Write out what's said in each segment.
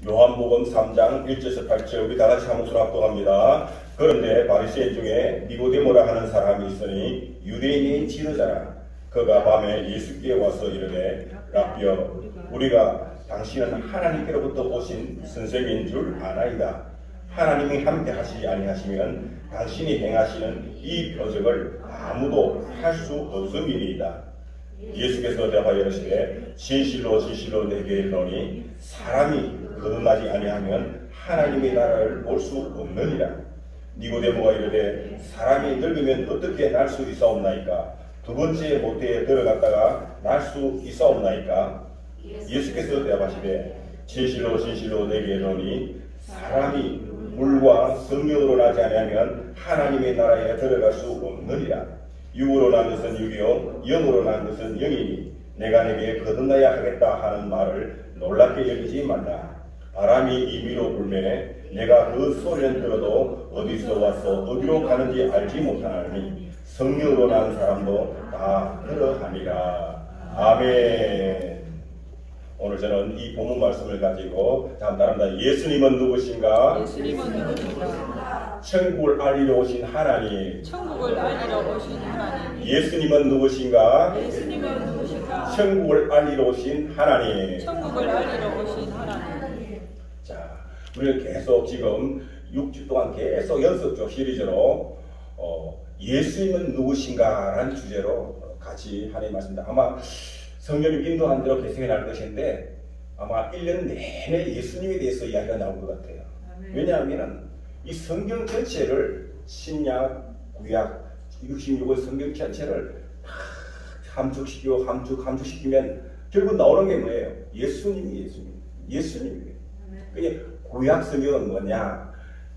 요한복음 3장 1절에서 8절 우리 다같이 한 목소리로 합독합니다. 그런데 바리새인 중에 니고데모라 하는 사람이 있으니 유대인의 지도자라. 그가 밤에 예수께 와서 이르되 랍비여 우리가 당신은 하나님께로부터 오신 선생인 줄 아나이다. 하나님이 함께 하시지 아니하시면 당신이 행하시는 이 표적을 아무도 할 수 없음이니이다. 예수께서 대답하여 이르시되 진실로 진실로 내게 이르노니 사람이 거듭나지 아니하면 하나님의 나라를 볼 수 없느니라. 니고데모가 이르되 사람이 늙으면 어떻게 날 수 있사옵나이까? 두 번째 모태에 들어갔다가 날 수 있사옵나이까? 예수께서 대답하시되 진실로 진실로 내게 이르노니 사람이 물과 성령으로 나지 아니하면 하나님의 나라에 들어갈 수 없느니라. 육으로 난 것은 육이요 영으로 난 것은 영이니 내가 내게 거듭나야 하겠다 하는 말을 놀랍게 여기지 말라. 바람이 임의로 불매 내가 그 소리는 들어도 어디서 와서 어디로 가는지 알지 못하나니 성령으로 난 사람도 다 그러하니라. 아멘. 오늘 저는 이 본문 말씀을 가지고 다음 따라합니다. 예수님은 누구신가? 예수님은 누구신가? 천국을 알리러 오신 하나님. 천국을 알리러 오신 하나님. 예수님은 누구신가? 예수님은 누구신가? 천국을 알리러 오신 하나님. 천국을 알리러 오신 하나님. 자, 우리는 계속 지금 6주 동안 계속 연습적 시리즈로 예수님은 누구신가 라는 주제로 같이 하나님 말씀입니다. 아마 성령님 인도한 대로 개성이 날 것인데 아마 1년 내내 예수님에 대해서 이야기가 나올 것 같아요. 왜냐하면 이 성경 전체를 신약, 구약, 66의 성경 전체를 함축시키면 결국 나오는 게 뭐예요? 예수님이에요. 그게 구약 성경은 뭐냐?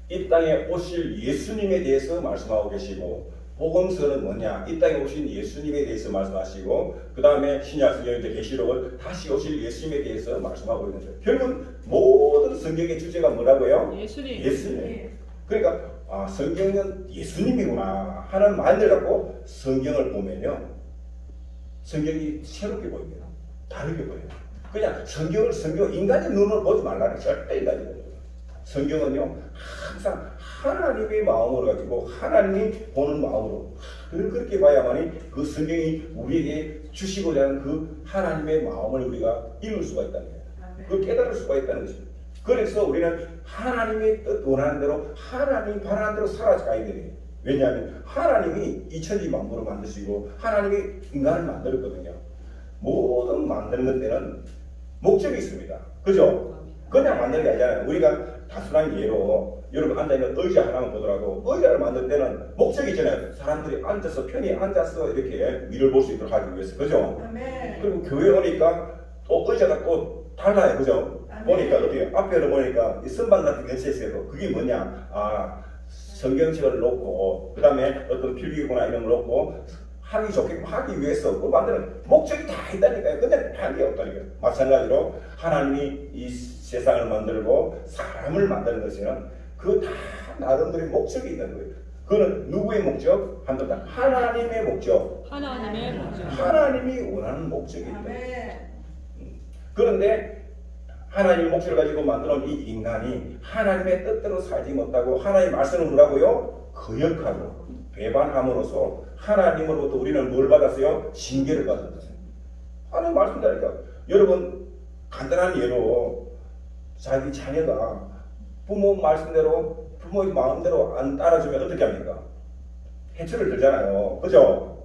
이 땅에 오실 예수님에 대해서 말씀하고 계시고 복음서는 뭐냐? 이 땅에 오신 예수님에 대해서 말씀하시고 그 다음에 신약 성경의 계시록은 다시 오실 예수님에 대해서 말씀하고 있는 거예요. 결국 모든 성경의 주제가 뭐라고요? 예수님. 그러니까 성경은 예수님이구나 하는 마인드를 갖고 성경을 보면요. 성경이 새롭게 보입니다. 다르게 보여요. 그냥 성경 인간의 눈으로 보지 말라는 절대 인간이 보여요. 성경은요 항상 하나님의 마음으로 가지고 하나님이 보는 마음으로 그렇게 봐야만이 그 성경이 우리에게 주시고자 하는 그 하나님의 마음을 우리가 읽을 수가 있다는 거예요. 그걸 깨달을 수가 있다는 것입니다. 그래서 우리는 하나님의 뜻 원하는 대로 하나님 바라는 대로 살아가야 돼요. 왜냐하면 하나님이 이 천지 만물을 만드시고 하나님이 인간을 만들었거든요. 모든 만드는 것에는 목적이 있습니다. 그죠? 그냥 만드는 게 아니잖아요. 우리가 단순한 예로 여러분 앉아있는 의자 하나만 보더라도 의자를 만들 때는 목적이 있잖아요. 사람들이 앉아서 편히 앉아서 이렇게 위를 볼 수 있도록 하기 위해서. 그죠? 아멘. 그리고 교회 오니까 또 의자가 또 달라요. 그죠? 아멘. 보니까 어떻게 앞에를 보니까 이 선반 같은 게 있어요. 그게 뭐냐? 성경책을 놓고 그 다음에 어떤 필기구나 이런 걸 놓고 하기 좋게 하기 위해서 그 만드는 목적이 다 있다니까요. 그냥 할 게 없다니까요. 마찬가지로 하나님이 이 세상을 만들고 사람을 만드는 것에는 그 다 나름대로의 목적이 있는 거예요. 그거는 누구의 목적? 하나님의 목적. 하나님이 원하는 목적이 있다. 그런데 하나님의 목적을 가지고 만들어온 이 인간이 하나님의 뜻대로 살지 못하고 하나님의 말씀을 뭐라고요? 거역하고 배반함으로써 하나님으로부터 우리는 뭘 받았어요? 징계를 받았어요. 하나님 말씀드리니까 여러분 간단한 예로 자기 자녀가 부모 말씀대로 부모의 마음대로 안 따라주면 어떻게 합니까? 해초를 들잖아요. 그죠?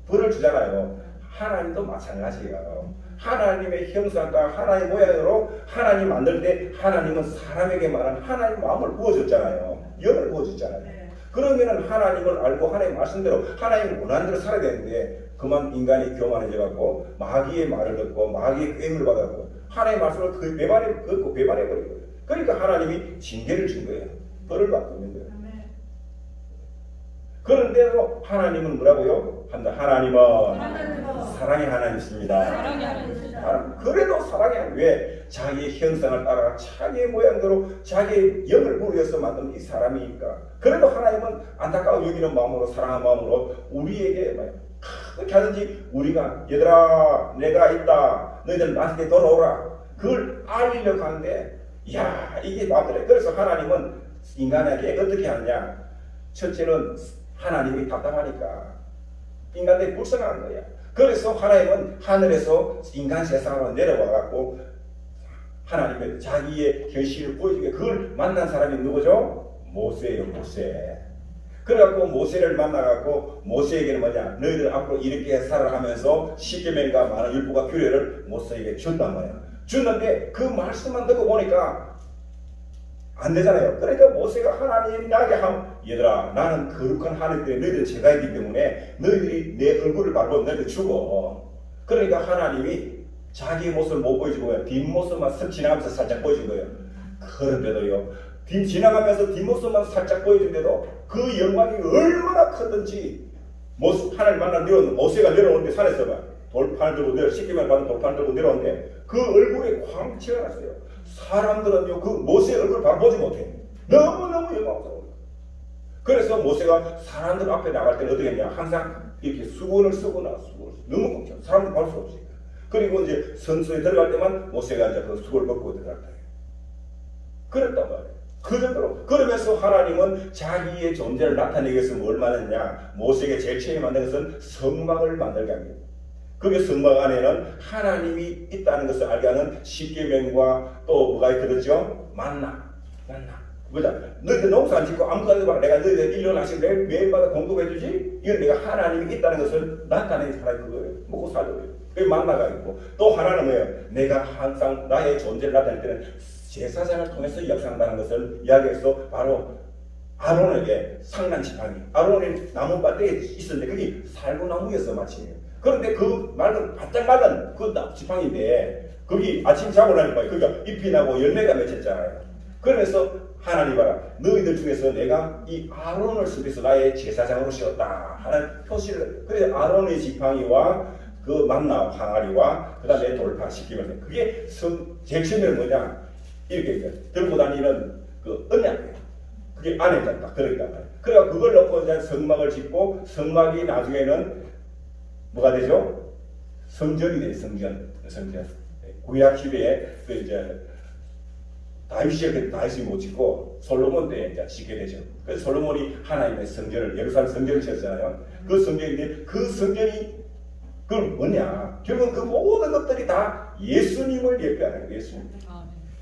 벌을 주잖아요. 하나님도 마찬가지예요. 하나님의 형상과 하나님의 모양으로 하나님 만들 때 하나님은 사람에게만한 하나님의 마음을 부어줬잖아요. 영을 부어줬잖아요. 그러면은 하나님을 알고 하나님의 말씀대로 하나님을 원하는 대로 살아야 되는데 그만 인간이 교만해져갖고 마귀의 말을 듣고 마귀의 꾀임을 받아갖고 하나님의 말씀을 그 배반해버린 거예요. 그러니까 하나님이 징계를 준 거예요. 벌을 받고 있는 거예요. 그런데도 하나님은 뭐라고요? 하나님은 사랑의 하나님이십니다. 그래도 사랑의 하나님. 왜? 자기의 형상을 따라 자기의 모양대로 자기의 영을 부여서 만든 이 사람이니까. 그래도 하나님은 안타까워 여기는 마음으로 사랑하는 마음으로 우리에게 어떻게 하든지 우리가 얘들아 내가 있다 너희들 나한테 돌아오라 그걸 알리려고 하는데, 이야, 이게 마음대로. 그래서 하나님은 인간에게 어떻게 하느냐? 첫째는 하나님이 답답하니까 인간들이 불쌍한 거야. 그래서 하나님은 하늘에서 인간 세상으로 내려와갖고 하나님의 자기의 현실을 보여주게, 그걸 만난 사람이 누구죠? 모세예요, 모세. 그래갖고 모세를 만나갖고 모세에게는 뭐냐? 너희들 앞으로 이렇게 살아가면서 십계명과 많은 율법과 규례를 모세에게 줬단 말이야. 줬는데 그 말씀만 듣고 보니까 안 되잖아요. 그러니까 모세가 하나님 이야기하면, 얘들아, 나는 거룩한 하나님들의 너희들 제가 있기 때문에 너희들이 내 얼굴을 바라보고 너희들 죽어. 그러니까 하나님이 자기의 모습을 못 보여주고 뒷모습만 쓱 지나가면서 살짝 보여준 거예요. 그런데도요, 지나가면서 뒷모습만 살짝 보여준데도 그 영광이 얼마나 크든지, 하나님 만나 모세가 내려오는데 산에서 봐. 돌판을 들고 십계명 받은 돌판을 들고 내려오는데 그 얼굴에 광채가 났어요. 사람들은요, 그 모세의 얼굴을 바로 보지 못해. 너무너무 영광스러워요. 그래서 모세가 사람들 앞에 나갈 때는 어떻게 했냐? 항상 이렇게 수건을 쓰거나, 너무 깜짝, 사람들 볼 수 없으니까. 그리고 이제 성소에 들어갈 때만 모세가 이제 그 수건을 벗고 들어갔다. 그랬단 말이에요. 그 정도로. 그러면서 하나님은 자기의 존재를 나타내기 위해서 뭘 만드냐? 모세에게 제일 처음에 만든 것은 성막을 만들게 합니다. 그게 성막 안에는 하나님이 있다는 것을 알게 하는 십계명과 또 뭐가 들었죠? 만나. 뭐다? 너희들 농사 안 짓고 아무것도 안 해봐라. 내가 너희들 1년 하시고 매일마다 공급해주지? 이건 내가 하나님이 있다는 것을 나타내는 사람이 그거예요. 먹고 살려고요. 그게 만나가 있고, 또 하나는 뭐예요? 내가 항상 나의 존재를 나타낼 때는 제사장을 통해서 역사한다는 것을 이야기해서 바로 아론에게 상난 지팡이, 아론의 나무밭에 있었는데 그게 살구나무였어 마치. 그런데 그 바짝 말른 그 지팡이인데 거기 아침 자고 나니까 그게 잎이 나고 열매가 맺혔잖아요. 그러면서 하나님 봐라, 너희들 중에서 내가 이 아론을 쓰면서 나의 제사장으로 씌웠다 하는 표시를. 그래서 아론의 지팡이와 그 만나 항아리와 그 다음에 돌판 시키면서 그게 제일 처음에는 뭐냐, 이렇게 들고 다니는 그 언약이에요. 그게 안에 딱 들어있단 말이에요. 그래서 그걸 넣고 이제 성막을 짓고, 성막이 나중에는 뭐가 되죠? 성전이 돼요. 성전. 구약 시대에 그 이제 다윗이 못 짓고 솔로몬 때에 이제 짓게 되죠. 그래서 솔로몬이 하나님의 성전을, 예루살렘 성전을 지었잖아요. 그 성전인데 그 성전이 그건 뭐냐? 결국 그 모든 것들이 다 예수님을 예표하는 거예요. 예수님.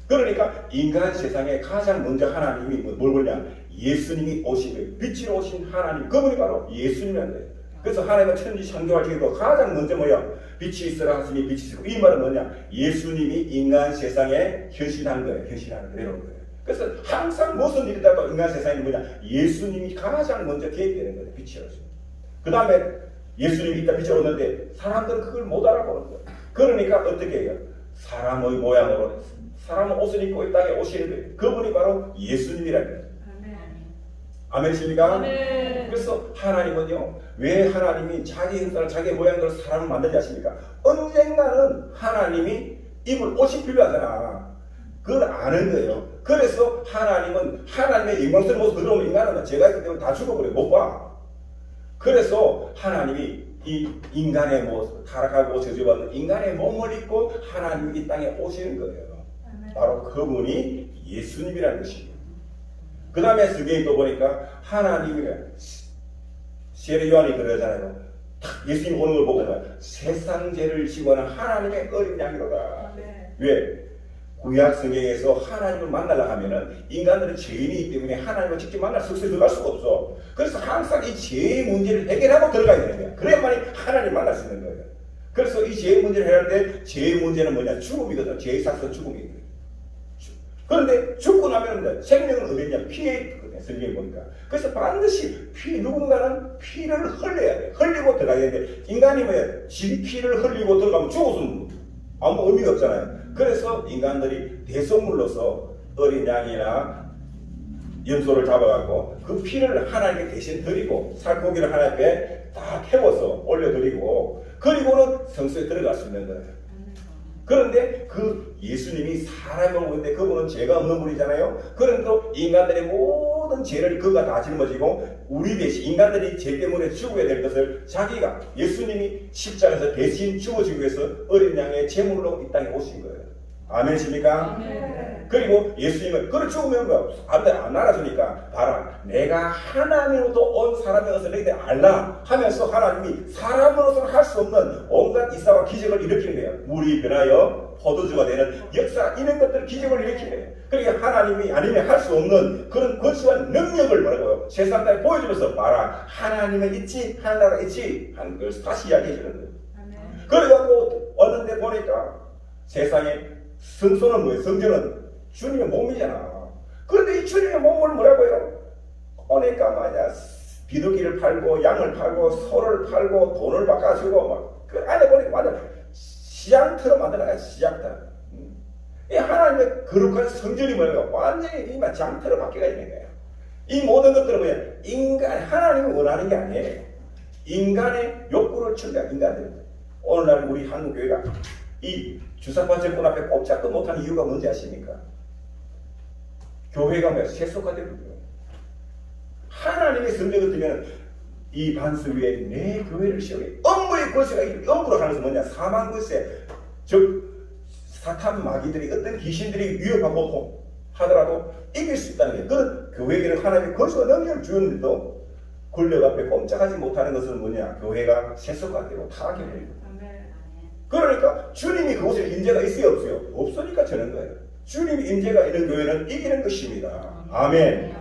그러니까 인간 세상에 가장 먼저 하나님이 뭘 보냐? 예수님이 오신 거예요. 빛으로 오신 하나님, 그분이 바로 예수님이라는 거예요. 그래서 하나님은 천지 창조할 때도 가장 먼저 뭐야? 빛이 있으라 하시니 빛이 있고, 이 말은 뭐냐? 예수님이 인간 세상에 현신한 거예요. 현신하는 그대로 거예요. 그래서 항상 무슨 일이 있다고 인간 세상에 뭐냐? 예수님이 가장 먼저 개입되는 거예요. 빛이라서. 그 다음에 예수님이 있다 빛이 오는데 사람들은 그걸 못 알아보는 거예요. 그러니까 어떻게 해요? 사람의 모양으로, 사람은 옷을 입고 이 땅에 오시는 거예요. 그분이 바로 예수님이라는 거예요. 아멘이십니까? 아멘. 그래서 하나님은요, 왜 하나님이 자기 형상을, 자기 모양대로 사람을 만들지 않습니까? 언젠가는 하나님이 입을 옷이 필요하잖아. 그걸 아는 거예요. 그래서 하나님은 하나님의 영광스러운 모습 들어오면 인간은 제가 있기 때문에 다 죽어버려요. 못 봐. 그래서 하나님이 이 인간의 모습, 타락하고 저주받는 인간의 몸을 입고 하나님이 이 땅에 오시는 거예요. 바로 그분이 예수님이라는 것입니다. 그 다음에 성경에 또 보니까 하나님이 세례 요한이 그러잖아요. 예수님 오는 걸 보고 세상 죄를 지고 하는 하나님의 어린 양이로다. 왜? 구약 성경에서 하나님을 만나려고 하면은 인간들은 죄인이기 때문에 하나님을 직접 만날 수 들어갈 수가 없어. 그래서 항상 이 죄의 문제를 해결하고 들어가야 되는 거야. 그래야만이 하나님을 만날 수 있는 거예요. 그래서 이 죄의 문제를 해결할 때 죄의 문제는 뭐냐? 죽음이거든. 죄의 삭선 죽음이거든. 그런데 죽고 나면 생명은 어디 있냐? 피에 있거든요. 성경에 보니까. 그래서 반드시 누군가는 피를 흘려야 돼. 흘리고 들어가야 되는데 인간이 뭐야? 지 피를 흘리고 들어가면 죽었으면 아무 의미가 없잖아요. 그래서 인간들이 대속물로서 어린 양이나 염소를 잡아갖고 그 피를 하나님께 대신 드리고 살코기를 하나님께 다 태워서 올려드리고 그리고는 성소에 들어갈 수 있는 거예요. 그런데 그 예수님이 사람을 오는데 그분은 죄가 없는 분이잖아요. 그런데 인간들의 모든 죄를 그가 다 짊어지고 우리 대신 인간들이 죄 때문에 죽어야 될 것을 자기가 예수님이 십자가에서 대신 죽어주기 위해서 어린 양의 제물로 이 땅에 오신 거예요. 아멘이십니까? 그리고 예수님은 그걸 죽으면 안 알아주니까 봐라 내가 하나님으로부터 온 사람이어서 너희들 알라 하면서 하나님이 사람으로서는 할 수 없는 온갖 이사와 기적을 일으키는 거예요. 물이 변하여 포도주가 되는 역사 이런 것들 기적을 일으키는 거예요. 그러니까 하나님이 아니면 할 수 없는 그런 권세와 능력을 뭐라고요? 세상에 보여주면서 봐라 하나님은 있지 하나가 있지 하는 걸 다시 이야기해 주는 거예요. 그래갖고 왔는데 보니까 세상에 성소는 뭐예요? 성전은 주님의 몸이잖아. 그런데 이 주님의 몸을 뭐라고요? 오니까 말이야 비둘기를 팔고 양을 팔고 소를 팔고 돈을 바꿔주고 막 그 안에 보니까 완전 시장터로 만들어가 시장터. 이 하나님의 거룩한 성전이 뭐예요? 완전히 이만 장터로 바뀌어 있는 거예요. 이 모든 것들은 뭐야? 인간 하나님이 원하는 게 아니에요. 인간의 욕구를 충족한 인간들. 오늘날 우리 한국교회가 이 주사파 정권 앞에 꼼짝도 못하는 이유가 뭔지 아십니까? 교회가 뭐야? 세속화되는 거예요. 하나님의 성령을 뜨면 이 반석 위에 내 교회를 세우게 엄부의 권세가 엄부로 하는 것은 뭐냐? 사망 권세, 즉 사탄 마귀들이 어떤 귀신들이 위협하고 하더라도 이길 수 있다는 게 그런 교회에는 하나님의 권세와 능력을 주었는데도 권력 앞에 꼼짝하지 못하는 것은 뭐냐? 교회가 세속화되고 타락해 버리고 그러니까 주님이 그곳에 임재가 있어요 없어요? 없으니까 저는 거예요. 주님이 임재가 있는 교회는 이기는 것입니다. 아멘.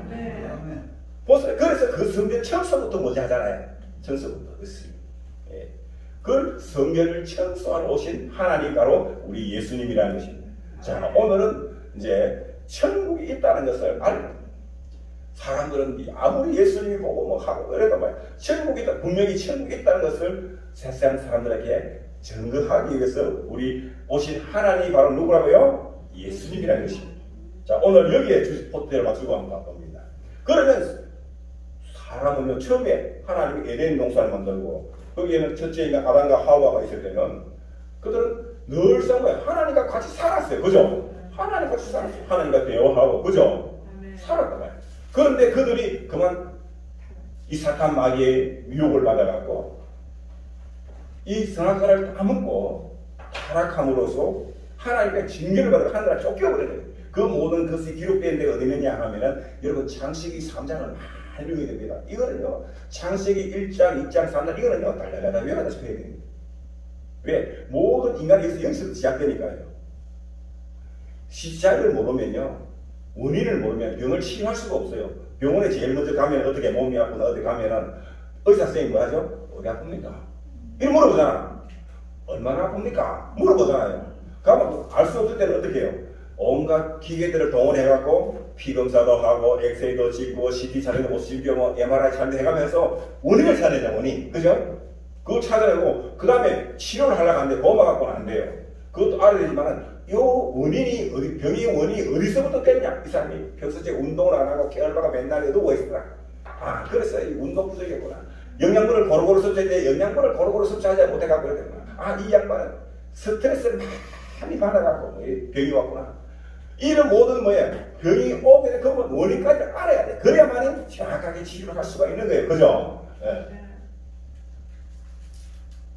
그래서 그 성전 청소부터 먼저 하잖아요. 청소부터. 예. 그 성전을 청소하러 오신 하나님 바로 우리 예수님이라는 것입니다. 자, 오늘은 이제 천국이 있다는 것을 알고 사람들은 아무리 예수님이 보고 뭐 하고 그래도 말 천국이 있다 분명히 천국이 있다는 것을 세상 사람들에게 증거하기 위해서 우리 오신 하나님이 바로 누구라고요? 예수님이라는 것입니다. 자, 오늘 여기에 포트를 맞추고 한번 봅니다. 그러면 사람은요 처음에 하나님이 에덴 동산을 만들고 거기에는 첫째 인간 아담과 하와가 있을 때는 그들은 늘상 하나님과 같이 살았어요. 그죠? 하나님과 같이 살았어요. 하나님과 대화하고 그죠? 살았단 말이에요. 그런데 그들이 그만 이 사탄 마귀의 유혹을 받아갖고 이 선악과를 다 먹고 타락함으로써 하나님께 징계를 받아 하늘을 쫓겨버려요. 그 모든 것이 기록된 데가 어디 있느냐 하면은 여러분 창세기 3장을 많이 읽어야 됩니다. 이거는요 창세기 1장, 2장, 3장 이거는요 달달달달 외워다 쳐야 됩니다. 왜? 모든 인간이 여기서 시작되니까요. 시작을 모르면요 원인을 모르면 병을 치료할 수가 없어요. 병원에 제일 먼저 가면 어떻게 몸이 아프나 어디 가면은 의사 선생님이 뭐 하죠? 어디 아픕니까? 이렇게 물어보잖아. 얼마나 아픕니까? 물어보잖아요. 그러면 알 수 없을 때는 어떻게 해요? 온갖 기계들을 동원해갖고 피검사도 하고 엑스레이도 찍고 CT 촬영도 찍고 뭐 MRI 촬영도 해가면서 원인을 찾아내자 원인. 그죠? 그걸 찾아내고 그 다음에 치료를 하려고 하는데 그거 갖고는 안 돼요. 그것도 알아야 되지만은 이 원인이 어디 병의 원인이 어디서부터 됐냐? 이 사람이 평소에 운동을 안 하고 게을러가 맨날 누워 있더라. 아 그래서 이 운동 부족이구나. 영양분을 고루고루 섭취했는데 영양분을 고루고루 섭취하지 못해갖고 그랬구나. 아 이 양반은 스트레스를 많이 받아갖고 병이 왔구나. 이런 모든 뭐야 병이 오게 되면 그 원인까지 알아야 돼. 그래야만이 정확하게 치료를 할 수가 있는 거예요. 그죠? 예.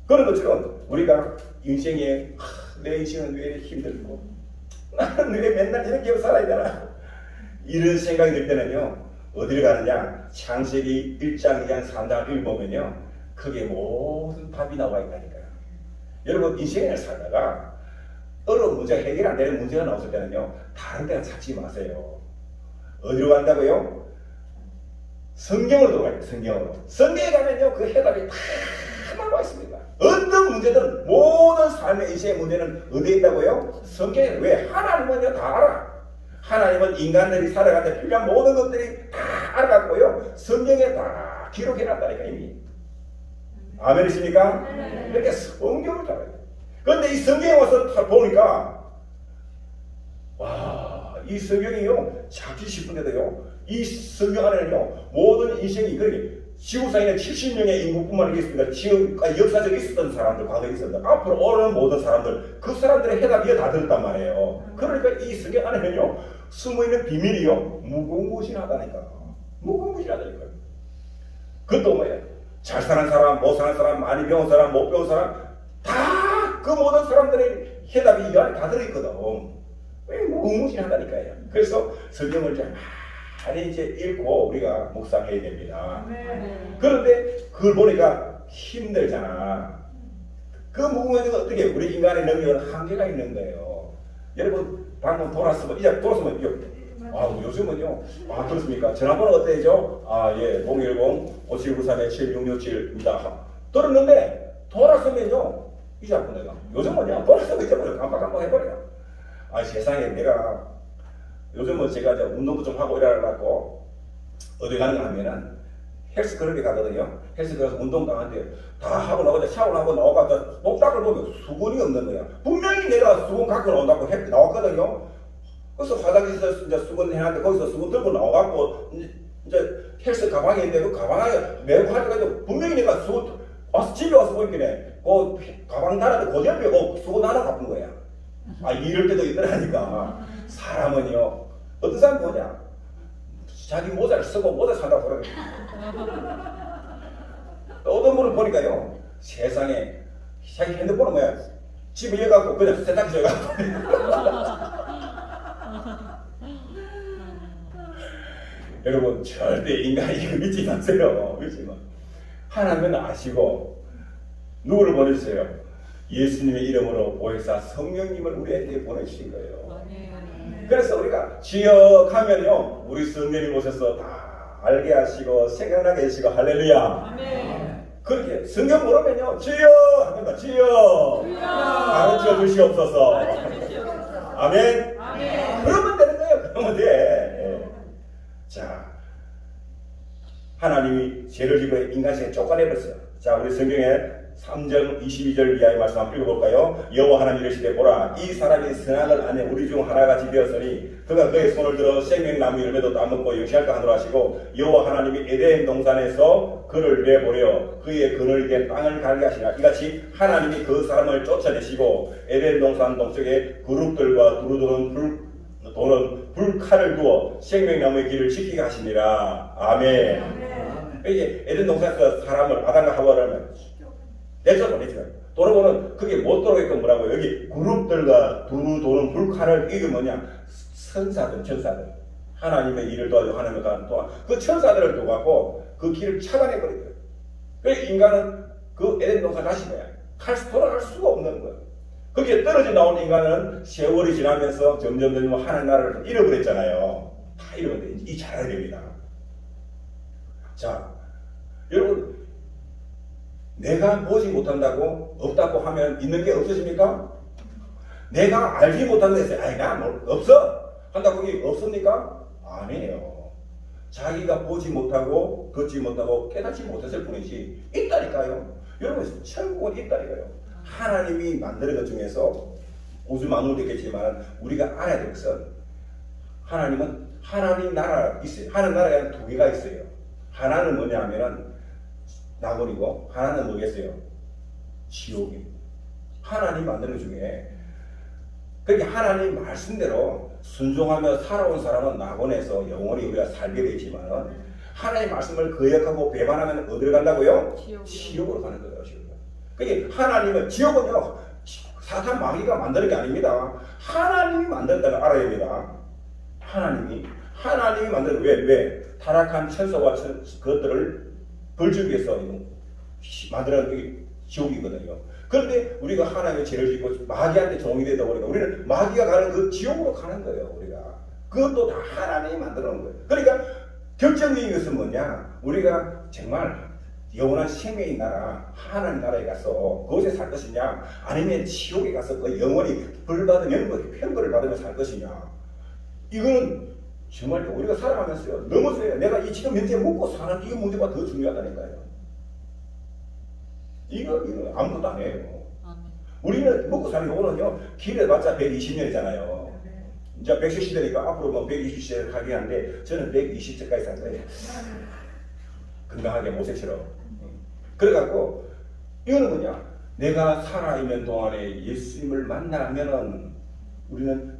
그런 것처럼 우리가 인생에 내 인생은 왜 이렇게 힘들고 나는 왜 맨날 이렇게 살아야 되나 이런 생각이 들 때는요 어디를 가느냐 창세기 1장, 2장, 3장을 읽어보면요 그게 모든 답이 나와 있다니까요. 여러분 인생을 살다가 어려운 문제가 해결 안 되는 문제가 나왔을 때는요 다른 데는 찾지 마세요. 어디로 간다고요? 성경으로 들어가요. 성경으로. 성경에 가면요 그 해답이 다 나와 있습니다. 어떤 문제든 모든 삶의 인생의 문제는 어디에 있다고요? 성경에. 왜? 하나님은요 다 알아. 하나님은 인간들이 살아가는데 필요한 모든 것들이 다 알아갖고요 성경에 다 기록해놨다니까 이미. 아멘이십니까? 이렇게 성경을 다 알아요. 그런데 이 성경에 와서 보니까 와, 이 성경이요 찾기 싶은데도요 이 성경 안에는요 모든 인생이 그렇게 지구상에는 70명의 인구뿐만 있습니다. 지금까지 역사적으로 있었던 사람들, 과거에 있었던 앞으로 오는 모든 사람들 그 사람들의 해답이 다 들었단 말이에요. 그러니까 이 성경 안에는요 숨어있는 비밀이요 무궁무진하다니까. 무궁무진하다니까요. 그것도 뭐예요? 잘 사는 사람, 못 사는 사람, 많이 배운 사람, 못 배운 사람 다 그 모든 사람들의 해답이 이 안에 다 들어있거든. 무무실하다니까요. 그래서 성경을 좀 많이 이제 읽고 우리가 묵상해야 됩니다. 그런데 그걸 보니까 힘들잖아. 그 무궁화는 어떻게 우리 인간의 능력은 한계가 있는 거예요. 여러분 방금 돌았으면 이제 돌았으면 요즘은요. 그렇습니까? 전화번호 어때죠? 예, 010-5793-7667입니다. 들었는데 돌았으면요. 이제 안 보내가. 요즘은요. 돌았으면 이제 깜빡깜빡 해버려요. 세상에 내가 요즘은 제가 이제 운동도 좀 하고 이러려고 어디 가는가 하면은 헬스클럽에 가거든요. 헬스클럽에서 운동 강한데 다 하고 나오자 샤워를 하고 나와가지고 목닥을 보면 수건이 없는 거야. 분명히 내가 수건 갖고 나온다고 나왔거든요. 그래서 화장실에서 이제 수건 해놨는데 거기서 수건 들고 나와갖고 이제 헬스 가방이 있는데 그 가방에 메고 하니까 분명히 내가 수건 와서 집에 와서 보니까 그 가방 달아도 그 옆에 수건 하나 갚은 거야. 이럴 때도 있더라니까. 사람은요 어떤 사람 뭐냐 자기 모자를 쓰고 모자 산다고 그러거든. 어떤 분을 보니까요 세상에 자기 핸드폰은 뭐야 집에 여갖고 그냥 세탁기에 여갖고 여러분 절대 인간이 이거 믿지 마세요. 믿지 마. 하나님은 아시고 누구를 보내주세요? 예수님의 이름으로 보혜사 성령님을 우리에게 보내주신 거예요. 그래서 우리가 주여 하면요 우리 성령님 오셔서 다 알게 하시고 생각나게 하시고 할렐루야. 그렇게 성경 모르면요 주여 하면 주여 가르쳐 주시옵소서. 아멘. 그러면 되는 거예요. 그러면 돼. 자, 하나님이 죄를 지고 인간세에 쫓아내버렸어요. 자, 우리 성경에 3절 22절 이하의 말씀 한번 읽어볼까요? 여호와 하나님 이르시되 보라 이 사람이 선악을 안에 우리 중 하나같이 되었으니 그가 그의 손을 들어 생명나무 열매도 따먹고 영시할까 하노라 하시고 여호와 하나님이 에덴 동산에서 그를 내보려 그의 그늘 된 땅을 갈게 하시라. 이같이 하나님이 그 사람을 쫓아내시고 에덴 동산 동쪽에 그룹들과 두루두른 불칼을 두어 생명나무의 길을 지키게 하시니라. 아멘. 이제 에덴 동산에서 사람을 아담과 하와를 내쫓아내죠. 돌아보면 그게 못 돌아오게끔 뭐라고 여기 그룹들과 두루도는 불칼을 이게 뭐냐 선사들 천사들 하나님의 일을 도와주고 하나님의 도와 그 천사들을 두고 그 길을 차단해버리거든. 그래서 인간은 그 에덴 동산 다시 뭐야 돌아갈 수가 없는 거야. 거기에 떨어져 나온 인간은 세월이 지나면서 점점 하나님 나라를 잃어버렸잖아요. 다 잃어버렸는데 이 잘 알아야 됩니다. 자, 여러분 내가 보지 못한다고 없다고 하면 있는 게 없어집니까? 내가 알지 못한다고 해서 나 없어 한다고 그게 없습니까? 아니에요. 자기가 보지 못하고 듣지 못하고 깨닫지 못했을 뿐이지 있다니까요. 여러분 천국은 있다니까요. 하나님이 만드는 것 중에서 우주 만물도 있겠지만 우리가 알아야 될 것은 하나님은 하나님 나라 있어요. 하나님 나라에 두 개가 있어요. 하나는 뭐냐 하면은 낙원이고 하나는 뭐겠어요? 지옥입니다. 하나님 만드는 것 중에 그렇게 하나님 말씀대로 순종하며 살아온 사람은 낙원에서 영원히 우리가 살게 되지만 하나님의 말씀을 거역하고 배반하면 어디로 간다고요? 지옥으로 가는 거예요. 그게 하나님은 지옥은요 사탄 마귀가 만드는 게 아닙니다. 하나님이 만든다는 알아야 됩니다. 하나님이 만드는 왜 타락한 천사와 그것들을 벌주기 위해서 만드는 지옥이거든요. 그런데 우리가 하나님의 죄를 짓고 마귀한테 종이 되다 보니까 우리는 마귀가 가는 그 지옥으로 가는 거예요. 우리가 그것도 다 하나님이 만드는 거예요. 그러니까 결정적인 것은 뭐냐? 우리가 정말 영원한 생명의 나라 하나님 나라에 가서 거기에 살 것이냐 아니면 지옥에 가서 그 영원히 벌 받으면 편벌을 받으며 살 것이냐. 이거는 정말 우리가 살아가면서요 넘어서요 내가 이 지금 현재 먹고 사는 이 문제가 더 중요하다니까요. 이거 아무것도 안 해요. 우리는 먹고 사는 요거는요 길에 봤자 120년이잖아요. 이제 110시대니까 앞으로 뭐 120시대를 가게 하는데 저는 120세까지 살 거예요. 건강하게 모색처럼. 그래갖고 이거는 뭐냐 내가 살아있는 동안에 예수님을 만나면은 우리는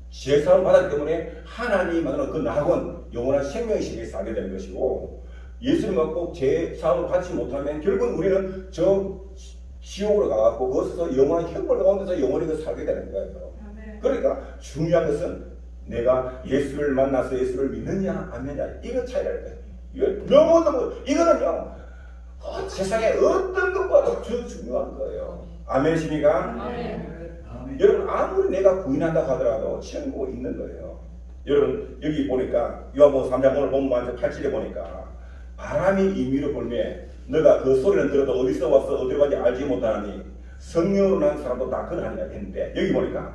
죄사함을 받았기 때문에 하나님이 만드는 그 낙원 영원한 생명의 세계에 살게 되는 것이고 예수님 받고 죄사함을 받지 못하면 결국은 우리는 저 지옥으로 가갖고 거기서 영원한 형벌 가운데서 영원히 살게 되는 거예요. 그러니까 중요한 것은 내가 예수를 만나서 예수를 믿느냐 안 믿느냐 이거 차이라는 거예요. 이거 너무너무 이거는요 세상에 어떤 것보다도 중요한 거예요. 아멘이십니까? 여러분 아무리 내가 부인한다고 하더라도 천국에 있는 거예요. 여러분 여기 보니까 요한복음 3장 오늘 본문 8절에 보니까 바람이 임의로 불매 너가 그 소리는 들어도 어디서 와서 어디로 가는지 알지 못하니 성령으로 난 사람도 다 그러하니라 했는데 여기 보니까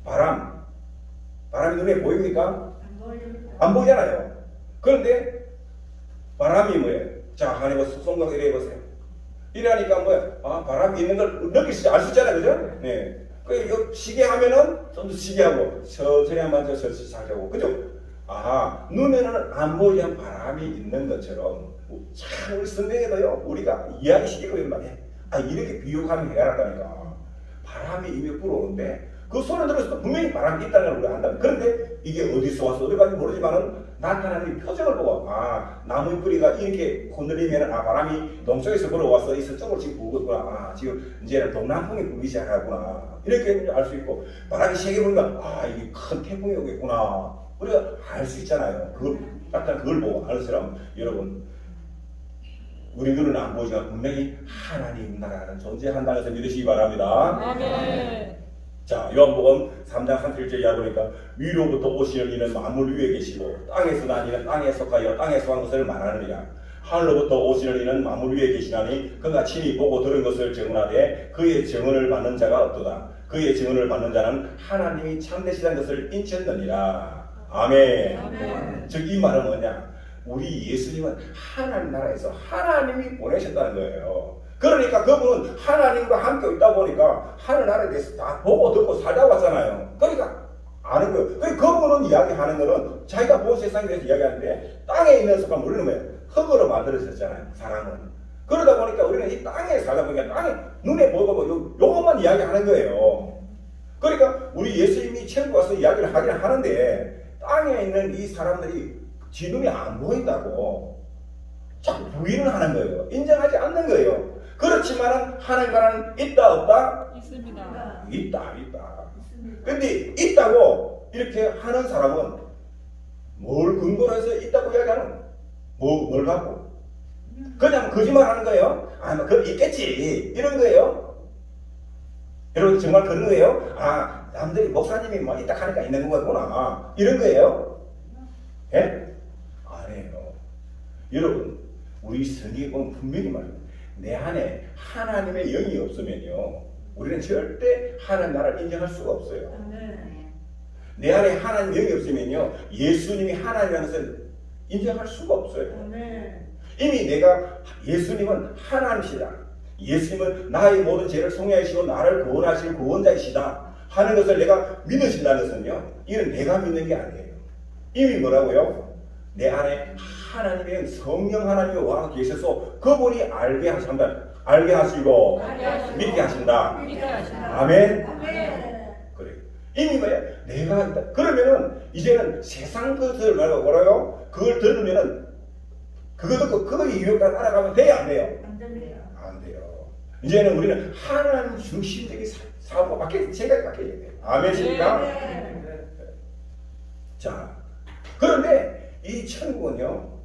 바람이 눈에 보입니까? 안 보이잖아요. 그런데 바람이 뭐예요? 자, 하나님 손각 이래 보세요. 이러니까 뭐야? 아, 바람이 있는 걸 느낄 수, 알 수 있잖아요. 그죠? 네. 그 시계 하면은 좀 더 시계하고, 천천히 한번 천천히 살자고. 그죠? 아하, 눈에는 안 보이는 바람이 있는 것처럼, 참, 우리 성경에도요, 우리가 이야기시키고 이런 말이에요. 아, 이렇게 비유하면 해야한다니까. 바람이 이미 불어오는데, 그 소리 들었을 때 분명히 바람이 있다는 걸 우리가 안다. 그런데 이게 어디서 와서 어디 가는지 모르지만은 나타나는 표정을 보고 아 나무 뿌리가 이렇게 흔들리면 아 바람이 동쪽에서 불어와서 이 서쪽으로 지금 불구구나. 아 지금 이제는 동남풍이 불기 시작하구나. 이렇게 알 수 있고 바람이 세게 불면 아 이게 큰 태풍이 오겠구나. 우리가 알 수 있잖아요. 약간 그걸 보고 아는 사람 여러분 우리 눈은 안 보이지만 분명히 하나님 나라는 존재한다는 것을 믿으시기 바랍니다. 아멘. 자, 요한복음 3장 31절 이하 보니까 위로부터 오시는 이는 만물 위에 계시고 땅에서 난 이는 땅에 속하여 땅에 속한 것을 말하느니라. 하늘로부터 오시는 이는 만물 위에 계시나니 그가 친히 보고 들은 것을 증언하되 그의 증언을 받는 자가 없도다. 그의 증언을 받는 자는 하나님이 참되시다는 것을 인쳤느니라. 아멘. 아멘. 즉 이 말은 뭐냐? 우리 예수님은 하나님 나라에서 하나님이 보내셨다는 거예요. 그러니까 그분은 하나님과 함께 있다 보니까 하늘나라에 대해서 다 보고 듣고 살다 왔잖아요. 그러니까 아는 거예요. 그분은 이야기하는 거는 자기가 본 세상에 대해서 이야기하는데 땅에 있는 사람 우리는 뭐예요? 흙으로 만들어졌잖아요. 사람은. 그러다 보니까 우리는 이 땅에 살다 보니까 땅에 눈에 보고 요것만 이야기하는 거예요. 그러니까 우리 예수님이 천국 와서 이야기를 하긴 하는데 땅에 있는 이 사람들이 지 눈이 안 보인다고 자꾸 부인을 하는 거예요. 인정하지 않는 거예요. 그렇지만은 하나님 나라는 있다 없다? 있습니다. 있다. 근데 있다고 이렇게 하는 사람은 뭘 근거로 해서 있다고 이야기하는? 뭘 갖고? 그냥 거짓말 하는 거예요. 아, 그 있겠지 이런 거예요. 여러분 정말 그런 거예요? 아, 남들이 목사님이 뭐 있다 하니까 있는 거구나 이런 거예요? 예? 아니에요. 여러분 우리 성경에 보면 분명히 말합니다. 내 안에 하나님의 영이 없으면요 우리는 절대 하나님 나라를 인정할 수가 없어요. 내 안에 하나님 영이 없으면요 예수님이 하나님이라는 것을 인정할 수가 없어요. 이미 내가 예수님은 하나님이시다, 예수님은 나의 모든 죄를 속량하시고 나를 구원하실 구원자이시다 하는 것을 내가 믿으신다는 것은요 이건 내가 믿는 게 아니에요. 이미 뭐라고요? 내 안에 하나님의 성령 하나님이 와 계셔서 그분이 알게 하신다. 알게 하시고 믿게 하신다. 아멘. 그래. 이미 뭐야? 내가 있다. 그러면은 이제는 세상 것을 말고 뭐라요? 그걸 들으면은 그거 듣고 그거 이유가 따라가면 돼요, 안 돼요? 안 돼요. 이제는 우리는 하나님 중심적인 사고가 바뀌어야 돼. 생각이 바뀌어야 돼요. 아멘입니까? 자, 그런데 이 천국은요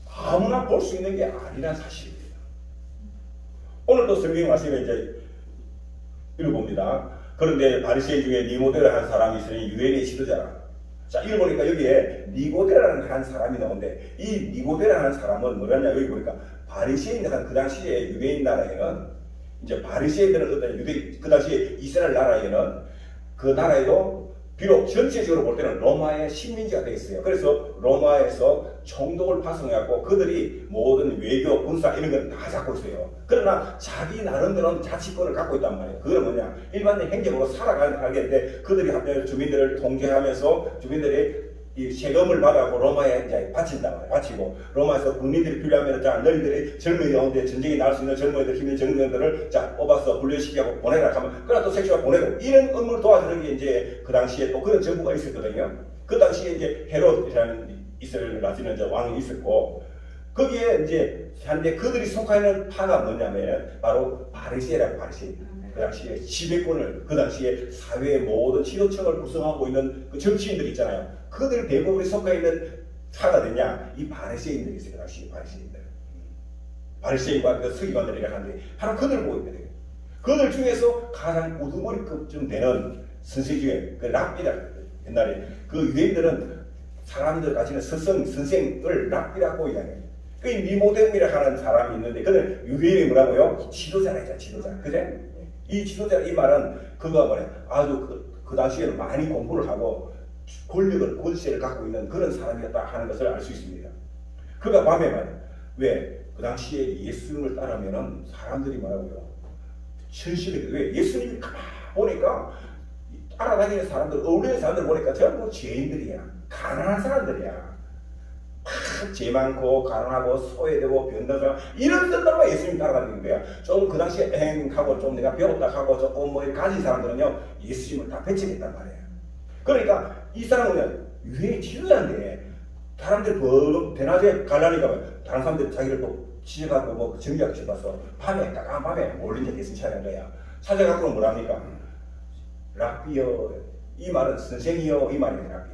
아무나 볼 수 있는 게 아니란 사실입니다. 오늘도 성경 말씀에 이제 읽어봅니다. 그런데 바리새인 중에 니고데를 한 사람이 있으니 유대인의 지도자라. 자, 읽어보니까 여기에 니고데라는 한 사람이 나오는데 이 니고데라는 사람은 뭐냐면 여기 보니까 바리새인들은 그 당시에 유대인 나라에는 이제 바리새인들은 어떤 유대 그 당시에 이스라엘 나라에는 그 나라에도 비록 전체적으로 볼 때는 로마의 식민지가 되어 있어요. 그래서 로마에서 총독을 파송해갖고 그들이 모든 외교, 군사 이런 걸 다 잡고 있어요. 그러나 자기 나름대로는 자치권을 갖고 있단 말이에요. 그건 뭐냐? 일반적인 행정으로 살아가는데 그들이 한편 주민들을 통제하면서 주민들이 이 세금을 받아고 로마에 이제 바친단 말이에요. 바치고 로마에서 군인들이 필요하면 자 너희들이 젊은이 가운데 전쟁이 날 수 있는 젊은이들 힘든 젊은이들을 자 뽑아서 훈련시키고 보내라 하면 그러나 또 색시가 보내고 이런 업무를 도와주는 게 이제 그 당시에 또 그런 정부가 있었거든요. 그 당시에 이제 헤롯이라는 이스라엘 나시는 이제 왕이 있었고 거기에 이제 한데 그들이 속하는 파가 뭐냐면 바로 바리새라고 바리새. 그 당시에 지배권을, 그 당시에 사회의 모든 지도층을 구성하고 있는 그 정치인들 있잖아요. 그들 대부분이 속해 있는 차가 됐냐? 이 바리새인들이 있어요. 그 당시에 바리새인들. 바리새인과 그 서기관들이라 하는데 바로 그들 보고 있거든요. 그들 중에서 가장 우두머리급쯤 되는 선생 중에 그 랍비라, 옛날에 그 유대인들은 사람들 가지는 선생을 랍비라고 이야기해요. 그 니고데모이라 하는 사람이 있는데 그는 유대인이 뭐라고요? 지도자라 했잖아. 지도자. 그제? 이 지도자, 이 말은 그가 뭐냐? 아주 그 당시에는 많이 공부를 하고 권력을, 권세를 갖고 있는 그런 사람이었다 하는 것을 알 수 있습니다. 그가 밤에 말이야. 왜? 그 당시에 예수님을 따르면은 사람들이 뭐라고요? 천실이, 왜? 예수님이 가만 보니까 따라다니는 사람들, 어울리는 사람들 보니까 전부 죄인들이야. 가난한 사람들이야. 죄 많고 가난하고 소외되고 병든 사람, 이런 사람만 예수님 따라다니는 거야. 좀 그 당시에 행하고 좀 내가 배웠다 하고 조금 뭐 가진 사람들은요 예수님을 다 배척했단 말이에요. 그러니까 이 사람은 유대인 지도자인데 사람들 대낮에 갈라니까 다른 사람들 자기를 또 지적하고 뭐 정리하고 싶어서 밤에 까까한 밤에 몰린 적 예수님 찾아간 거야. 찾아가고는 뭐랍니까? 랍비여, 이 말은 선생이여, 이 말이에요. 랍비.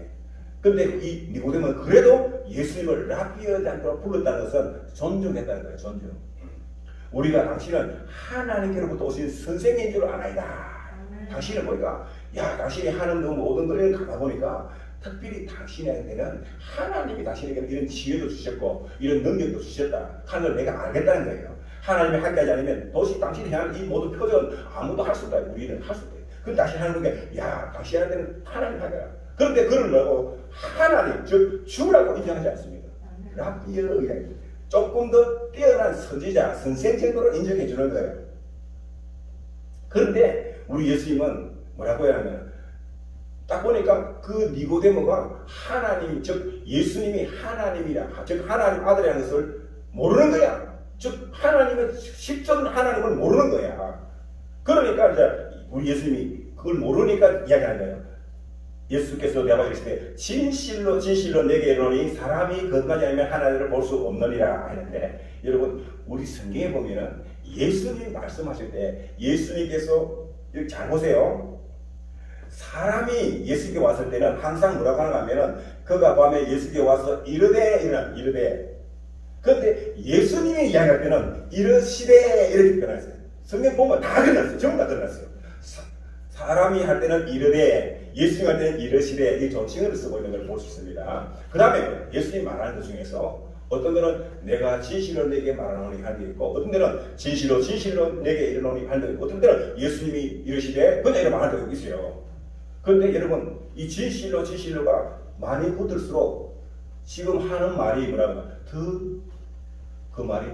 근데 이 니고데모는 그래도 예수님을 랍비여라고 불렀다는 것은 존중했다는 거예요. 존중. 우리가 당신은 하나님께로부터 오신 선생인 줄 아나이다. 당신을 보니까 야, 당신이 하는 그 모든 것을 가다보니까 특별히 당신에게는 하나님이 당신에게는 이런 지혜도 주셨고 이런 능력도 주셨다 하는 걸 내가 알겠다는 거예요. 하나님이 함께하지 않으면 도저히 당신이 향한 이 모든 표정은 아무도 할 수 없다. 우리는 할 수 없다. 근데 당신이 하는 게 야, 당신한테는 하나님 하더라. 그런데 그를 뭐라고 하나님, 즉 주라고 인정하지 않습니다. 랍비여, 조금 더 뛰어난 선지자, 선생 정도로 인정해 주는 거예요. 그런데 우리 예수님은 뭐라고 해야 하면 딱 보니까 그 니고데모가 하나님, 즉 예수님이 하나님이라, 즉 하나님 아들이라는 것을 모르는 거야. 즉 하나님의 실존 하나님을 모르는 거야. 그러니까 이제 우리 예수님이 그걸 모르니까 이야기하는 거예요. 예수께서 내가 이르시되 진실로 진실로 내게 이르노니 사람이 거듭나지 않으면 하나님을 볼 수 없느니라 하는데, 여러분 우리 성경에 보면은 예수님이 말씀하실 때 예수님께서 여기 잘 보세요. 사람이 예수께 왔을 때는 항상 뭐라고 하는가 하면은 그가 밤에 예수께 와서 이르되 그런데 예수님이 이야기할 때는 이르시되 이렇게 변했어요. 성경 보면 다 변했어요. 전부 다 변했어요. 사람이 할 때는 이르되 예수님 할 때는 이르시되 이 존칭을 쓰고 있는 걸 볼 수 있습니다. 그 다음에 예수님 말하는 것 중에서 어떤 데는 내가 진실로 내게 말하노니 하는 게 있고 어떤 데는 진실로 내게 이르노니 하는 게 있고 어떤 데는 예수님이 이르시되 그냥 이렇게 말하는 게 있어요. 그런데 여러분 이 진실로가 많이 붙을수록 지금 하는 말이 뭐라고 그 말이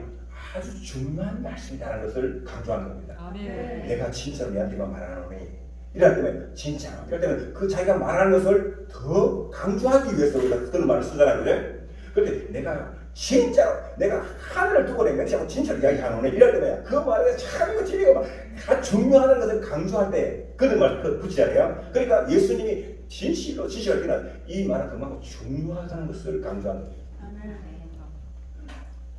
아주 중요한 말씀이라는 것을 강조하는 겁니다. 아멘. 내가 진짜로 내한테만 말하노니 이럴 때는 진짜 이럴 때는 그 자기가 말하는 것을 더 강조하기 위해서 우리가 그런 말을 쓰잖아요. 그래? 그런데 내가 진짜로 내가 하늘을 두고 내가 진짜로 이야기하노니 이럴 때는 그 말에 참 이거 진리가 막 중요하다는 것을 강조할 때 그런 말을 붙이잖아요. 그러니까 예수님이 진실로 할 때는 이 말은 그만큼 중요하다는 것을 강조하는 거예요.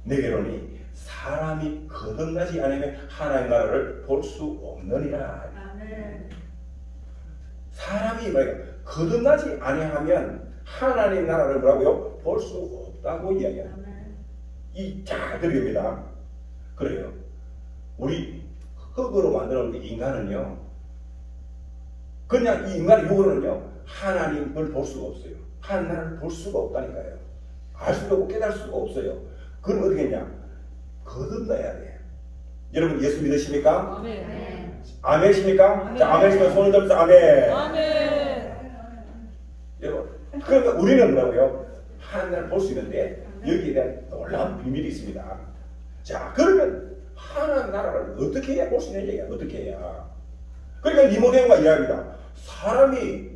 내게로니 사람이 거듭나지 않으면 하나님의 나라를 볼 수 없느니라. 사람이 거듭나지 아니하면 하나님 나라를 뭐라고요? 볼 수 없다고 이야기합니다. 잘 들립니다. 그래요. 우리 흙으로 만들어놓은 인간은요, 그냥 이 인간의 육으로는요 하나님을 볼 수가 없어요. 하나님 나라를 볼 수가 없다니까요. 알 수도 없고 깨달을 수가 없어요. 그럼 어떻게 했냐? 거듭나야 돼. 여러분 예수 믿으십니까? 아멘. 아멘이십니까? 아멘. 자, 아멘이시면 손을 들어서 아멘. 아멘. 여러분, 그러니까 우리는 뭐라고요? 하나님을 볼 수 있는데 여기에 대한 놀라운 비밀이 있습니다. 자, 그러면 하나님 나라를 어떻게 해야 볼 수 있는 얘기야? 어떻게 해야? 그러니까 니고데모가 이야기합니다. 사람이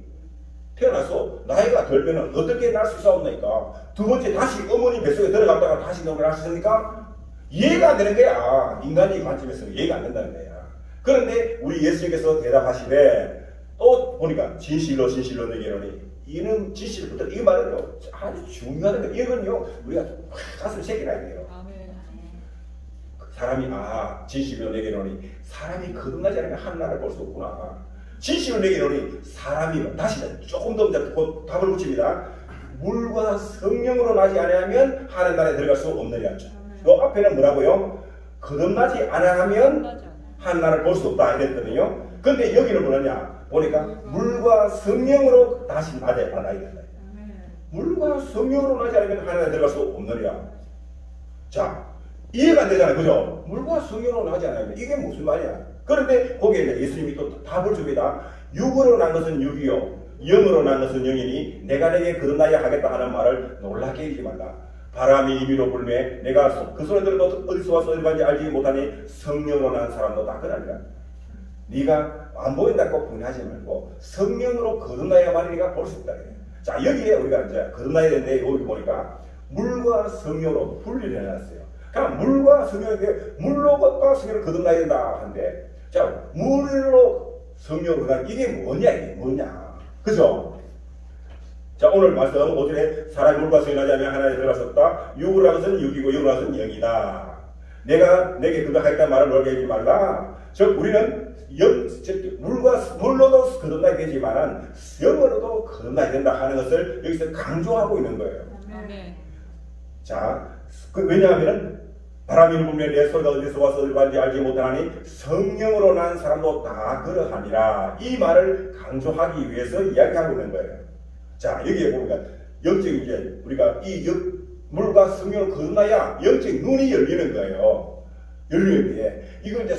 태어나서 나이가 들면 어떻게 날 수 있사옵니까? 두 번째 다시 어머니 뱃속에 들어갔다가 다시 나올 수 있습니까? 이해가 안 되는 거야. 인간의 관점에서는 이해가 안 된다는 거야. 그런데 우리 예수님께서 대답하시되 또 보니까 진실로 내게로니 이는 진실부터 이 말은요 아주 중요한 거예요. 이건요 우리가 가슴 새겨놔야 돼요. 아멘. 사람이 진심으로 내게 이르노니 사람이 거듭나지 않으면 하나님을 볼 수 없구나. 진심을 내게 이르노니 사람이 다시 조금 더 답을 붙입니다. 물과 성령으로 나지 아니하면 하나님 나라에 들어갈 수 없느니라. 그 앞에는 뭐라고요? 거듭나지 아니하면 하나님 나라를 볼 수 없다 이랬거든요. 근데 여기는 뭐냐 보니까 물과 성령으로 다시 나야 된다. 물과 성령으로 나지 않으면 하나님 나라에 들어갈 수 없느니라. 자, 이해가 안 되잖아요. 그죠? 물과 성령으로 나지 않으면 이게 무슨 말이야? 그런데 거기에 이제 예수님이 또 답을 줍니다. 육으로 난 것은 육이요 영으로 난 것은 영이니 내가 내게 거듭나야 하겠다 하는 말을 놀랍게 여기지 말라. 바람이 임의로 불매 내가 그 소리 들어도 어디서 와서 어디 간지 알지 못하니 성령으로 난 사람도 다 그러니까 네가 안 보인다고 분하지 말고 성령으로 거듭나야만 네가 볼 수 있다. 자, 여기에 우리가 이제 거듭나야 되는데 여기 보니까 물과 성령으로 분리를 해놨어요. 그러니까 물과 물로가 성령을 거듭나야 된다 하는데, 자, 물로 성령으로 거듭나 이게 뭐냐? 그죠? 자, 오늘 말씀 5절에 사람이 물과 성령을 하지 않으면 하나님에 들어갈 수 없다. 육으로 한 것은 육이고 영으로 한 것은 영이다. 내가 내게 거듭나겠다는 말을 놀게 하지 말라. 즉 우리는 물로도 거듭나야 되지만 영으로도 거듭나야 된다 하는 것을 여기서 강조하고 있는 거예요. 자, 왜냐하면 바람이 불면 내 소리가 어디서 와서 어디 간지 알지 못하니 성령으로 난 사람도 다 그러하니라. 이 말을 강조하기 위해서 이야기하고 있는 거예요. 자, 여기에 보면 영적인 이제 우리가 이 물과 성령을 거듭나야 영적인 눈이 열리는 거예요. 열리는데 이걸 이제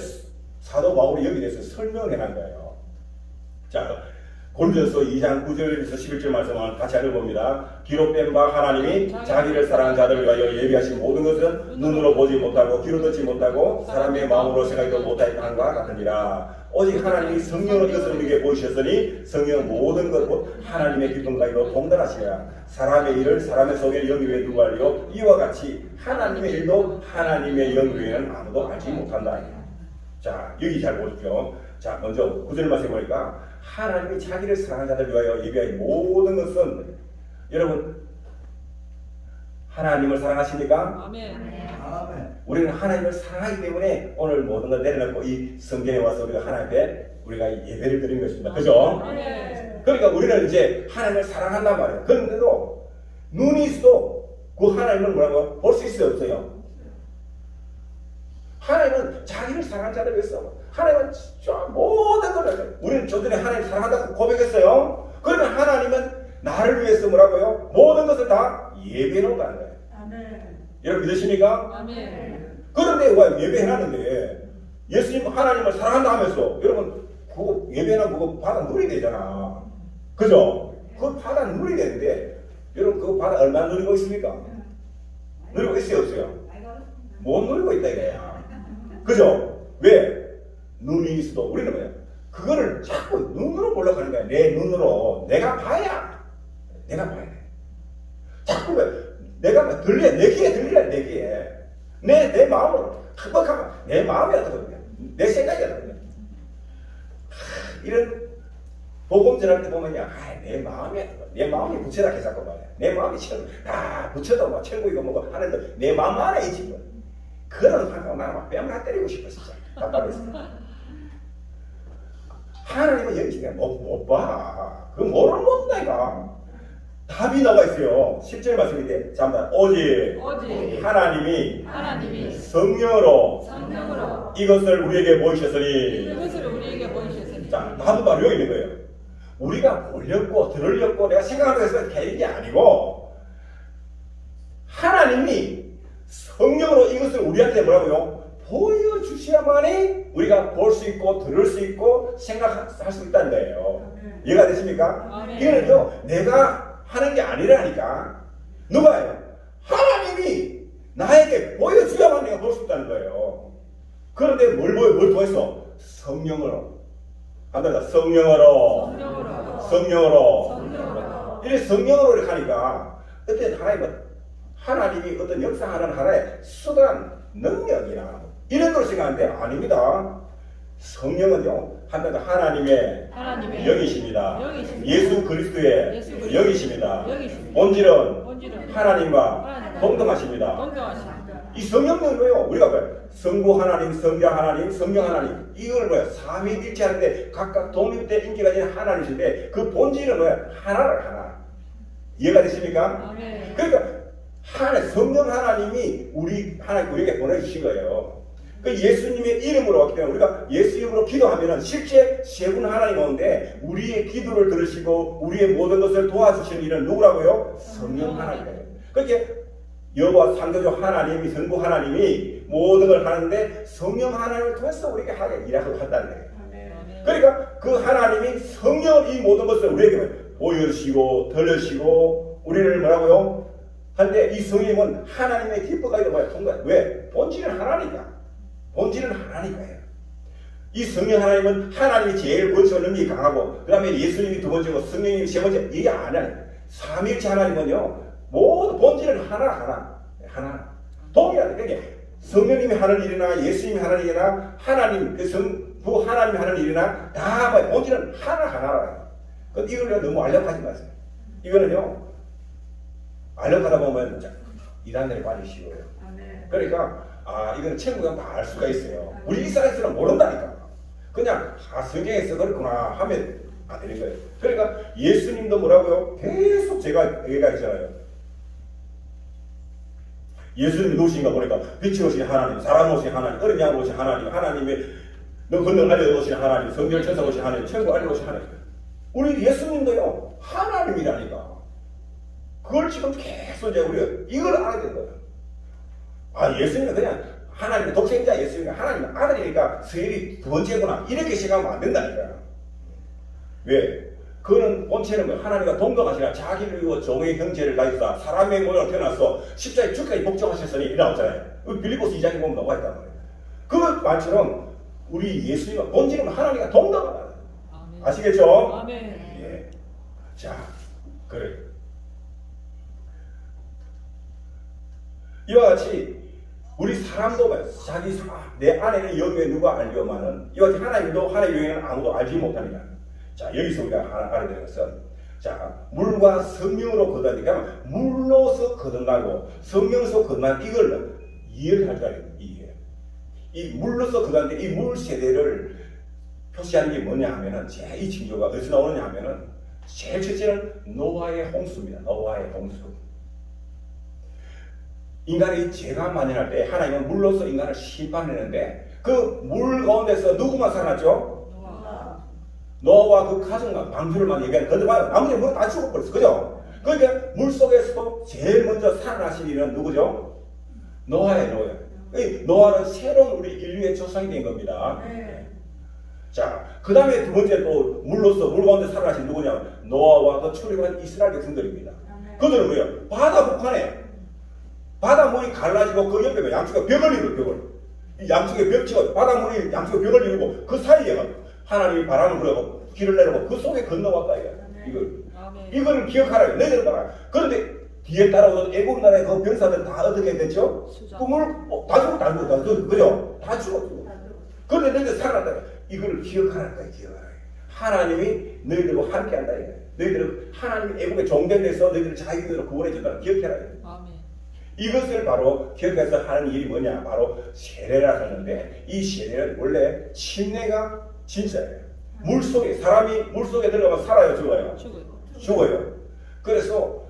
사도 바울이 여기에 대해서 설명을 해놓은 거예요. 자, 고린도전서 2장 9절에서 11절 말씀을 같이 읽어봅니다. 기록된 바 하나님이 자기를 사랑하는 자들을 위하여 예비하신 모든 것은 눈으로 보지 못하고 귀로 듣지 못하고 사람의 마음으로 생각도 못하였다 한과 같으니라. 오직 하나님이 성령으로 이것을 우리에게 보이셨으니 성령 모든 것 하나님의 기쁨과 이로 동달하시라. 사람의 일을 사람의 속에 영 위에 두고 알리고 이와 같이 하나님의 일도 하나님의 영 위에는 아무도 알지 못한다. 자, 여기 잘 보십시오. 자, 먼저 9절 말씀해 보니까 하나님이 자기를 사랑하는 자들 위하여 예비한 모든 것은, 여러분 하나님을 사랑하십니까? 아멘. 우리는 하나님을 사랑하기 때문에 오늘 모든 걸 내려놓고 이 성경에 와서 우리가 하나님 앞에 우리가 예배를 드리는 것입니다. 그죠? 아멘. 그러니까 우리는 이제 하나님을 사랑한단 말이에요. 그런데도 눈이 있어도 그 하나님을 뭐라고 볼 수 있어요, 없어요? 하나님은 자기를 사랑하는 자들 위해서 하나님은 진짜 모든 걸 우리는 저들이 하나님 사랑한다고 고백했어요. 그러면 하나님은 나를 위해서 뭐라고요? 모든 것을 다 예배해놓는다는 거예요. 아멘. 여러분 믿으십니까? 아멘. 그런데 왜 예배해놨는데 예수님 하나님을 사랑한다 하면서 여러분 그거 예배나 그거 받아 누리게 되잖아. 그죠? 그거 받아 누리게 되는데 여러분 그거 받아 얼마나 누리고 있습니까? 누리고 있어요, 없어요? 못 누리고 있다 이거야. 그죠? 왜? 눈이 있어도 우리는 뭐야? 그거를 자꾸 눈으로 보려고 하는 거야. 내 눈으로 내가 봐야 돼. 자꾸 왜? 내가 들려, 내 귀에 들리라, 내 귀에. 내 마음으로 한번하면 내 마음이 어떻거든요. 내 생각이 어떻거든요. 이런 복음 전할 때 보면요, 내 마음이 부처라 해서 말이야. 내 마음이 부처도 막 천국이고 뭐고 하는데 내 마음 안에 있지 뭐. 그런 상황 나는 막 뺨을 때리고 싶었어. 답답했어. 하나님은 여기 못 봐. 그거 뭐를 못다니까. 답이 나와 있어요. 10절 말씀인데, 잠깐 오직 하나님이 성령으로 이것을 우리에게 보이셨으니. 자, 답은 바로 여기 있는 거예요. 우리가 보렸고 들으렸고 내가 생각하고 해서 되는 게 아니고 하나님이 성령으로 이것을 우리한테 뭐라고요? 보여주셔야만이 우리가 볼 수 있고 들을 수 있고 생각할 수 있다는 거예요. 이해가 되십니까? 이거는요 내가 하는 게 아니라니까. 누가요? 하나님이 나에게 보여주야만 내가 볼 수 있다는 거예요. 그런데 뭘 통해서? 성령으로. 한다. 성령으로. 이렇게 성령으로 이렇게 하니까 어떤 하나님이 어떤 역사하는 하나의 수단, 능력이나 이런 걸 생각하는데 아닙니다. 성령은요, 하나님의 영이십니다. 예수 그리스도의 영이십니다. 본질은 하나님과 동등하십니다. 이 성령은 뭐예요? 우리가 뭐예요? 성부 하나님, 성자 하나님, 성령 하나님. 이걸 뭐예요? 삼위일체하는데 각각 독립된 인격이 가진 하나님이신데 그 본질은 뭐예요? 하나를 하나. 이해가 되십니까? 아멘. 그러니까 성령 하나님이 우리에게 보내주신 거예요. 그 예수님의 이름으로 왔기 때문에 우리가 예수 이름으로 기도하면은 실제 세 분 하나님 가운데 우리의 기도를 들으시고 우리의 모든 것을 도와주시는 이는 누구라고요? 성령 하나님이에요. 그렇게 여호와 창조주 하나님이 성부 하나님이 모든 걸 하는데 성령 하나님을 통해서 우리에게 하게 일하고 한다는 거예요. 그러니까 그 하나님이 성령 이 모든 것을 우리에게 보여주시고 들으시고 우리를 뭐라고요? 한데 이 성령은 하나님의 기뻐가지고 뭐야? 통과해. 왜? 본질은 하나니까. 본질은 하나니까요. 이 성령 하나님은 하나님이 제일 권세와 능력이 강하고 그 다음에 예수님이 두 번째고 성령님이 세 번째. 이게 아니에요. 삼위일체 하나님은요. 모두 본질은 하나. 동일하다. 그러니까 성령님이 하는 일이나 예수님이 하는 일이나 하나님 그 성부 하나님이 하는 일이나 다 뭐야? 본질은 하나라요. 이걸 너무 알력하지 마세요. 이거는요. 알력하다 보면 이단들이 빨리 쉬워요. 그러니까 이건 천국은 다 알 수가 있어요. 우리 이스라엘에서는 모른다니까. 그냥 성경에서 그렇구나 하면 안 되는 거예요. 그러니까 예수님도 뭐라고요? 계속 제가 얘기하잖아요. 예수님이 누구신가 보니까 빛이 오신 하나님, 사람 오신 하나님, 어린 양 오신 하나님, 하나님의 너 건너 알려오신 하나님, 성결 천사 오신 하나님, 천국 알려오신 하나님. 우리 예수님도요 하나님이라니까. 그걸 지금 계속 이제 우리가 이걸 알아야 되는 거예요. 예수님은 그냥 하나님의 독생자 예수님이 하나님의 아들이니까 서열이 두 번째구나 이렇게 생각하면 안 된다니까. 왜? 그는 본체는 뭐 하나님과 동등하시나 자기를 위해 종의 형제를 가지사 사람의 모양으로 태어나서 십자가에 죽기까지 복종하셨으니 이렇게 나오잖아요. 빌립보서 2장에 보면 나와 있단 말이에요. 그 말처럼 우리 예수님과 본질은 하나님과 동등하다. 아시겠죠? 아멘. 예. 자, 그래. 이와 같이 우리 사람도 내 안에는 영에 누가 알려마는 이와 같이 하나님도 하나님의 영에는 아무도 알지 못하니까. 자, 여기서 우리가 하나 알아야 되는 것은 물과 성령으로 거듭나니까 물로서 거듭나고 성령에서 거듭난 이걸 이해를 할 줄 알아요. 이 물로서 거듭나는데 이 물 세대를 표시하는 게 뭐냐 하면은 이 징조가 어디서 나오느냐 하면은 제일 첫째는 노아의 홍수입니다. 노아의 홍수. 인간이 죄가 만연할 때 하나님은 물로서 인간을 심판했는데 그 물 가운데서 누구만 살았죠? 노아와 그 가정만 방주를만 얘기하는 거듭나요. 나머지 뭐 다 죽어버렸어. 그죠? 그러니까 물 속에서도 제일 먼저 살아나신 이는 누구죠? 노아예요. 노아는 새로운 우리 인류의 조상이 된 겁니다. 자, 그 다음에 두 번째 또 물로서 물 가운데 살아나신 누구냐? 노아와 그 출애굽한 이스라엘 백성들입니다. 그들은 뭐예요? 바다 북한에 바닷물이 갈라지고 그 옆에 양쪽에 벽을 이루고 벽을 양쪽에 벽 치고 바닷물이 양쪽에 벽을 이루고 그 사이에 하나님이 바람을 불어고 길을 내려고 그 속에 건너왔다 이걸 기억하라. 너희들 봐라. 그런데 뒤에 따라오던 애국 나라의 그 병사들 다 어떻게 됐죠? 그 물 다 죽었다. 그죠? 다 죽었어. 그런데 너희들 살아났다. 이걸 기억하라. 기억하라. 하나님이 너희들과 함께한다. 너희들은 하나님의 애국의 종된 데서 너희들을 자기들로 구원해줬다는 기억해라. 이것을 바로 기억해서 하는 일이 뭐냐? 바로 세례라 하는데 이 세례는 원래 침례가 진짜예요. 물속에 사람이 물속에 들어가면 살아요, 죽어요? 죽어요. 그래서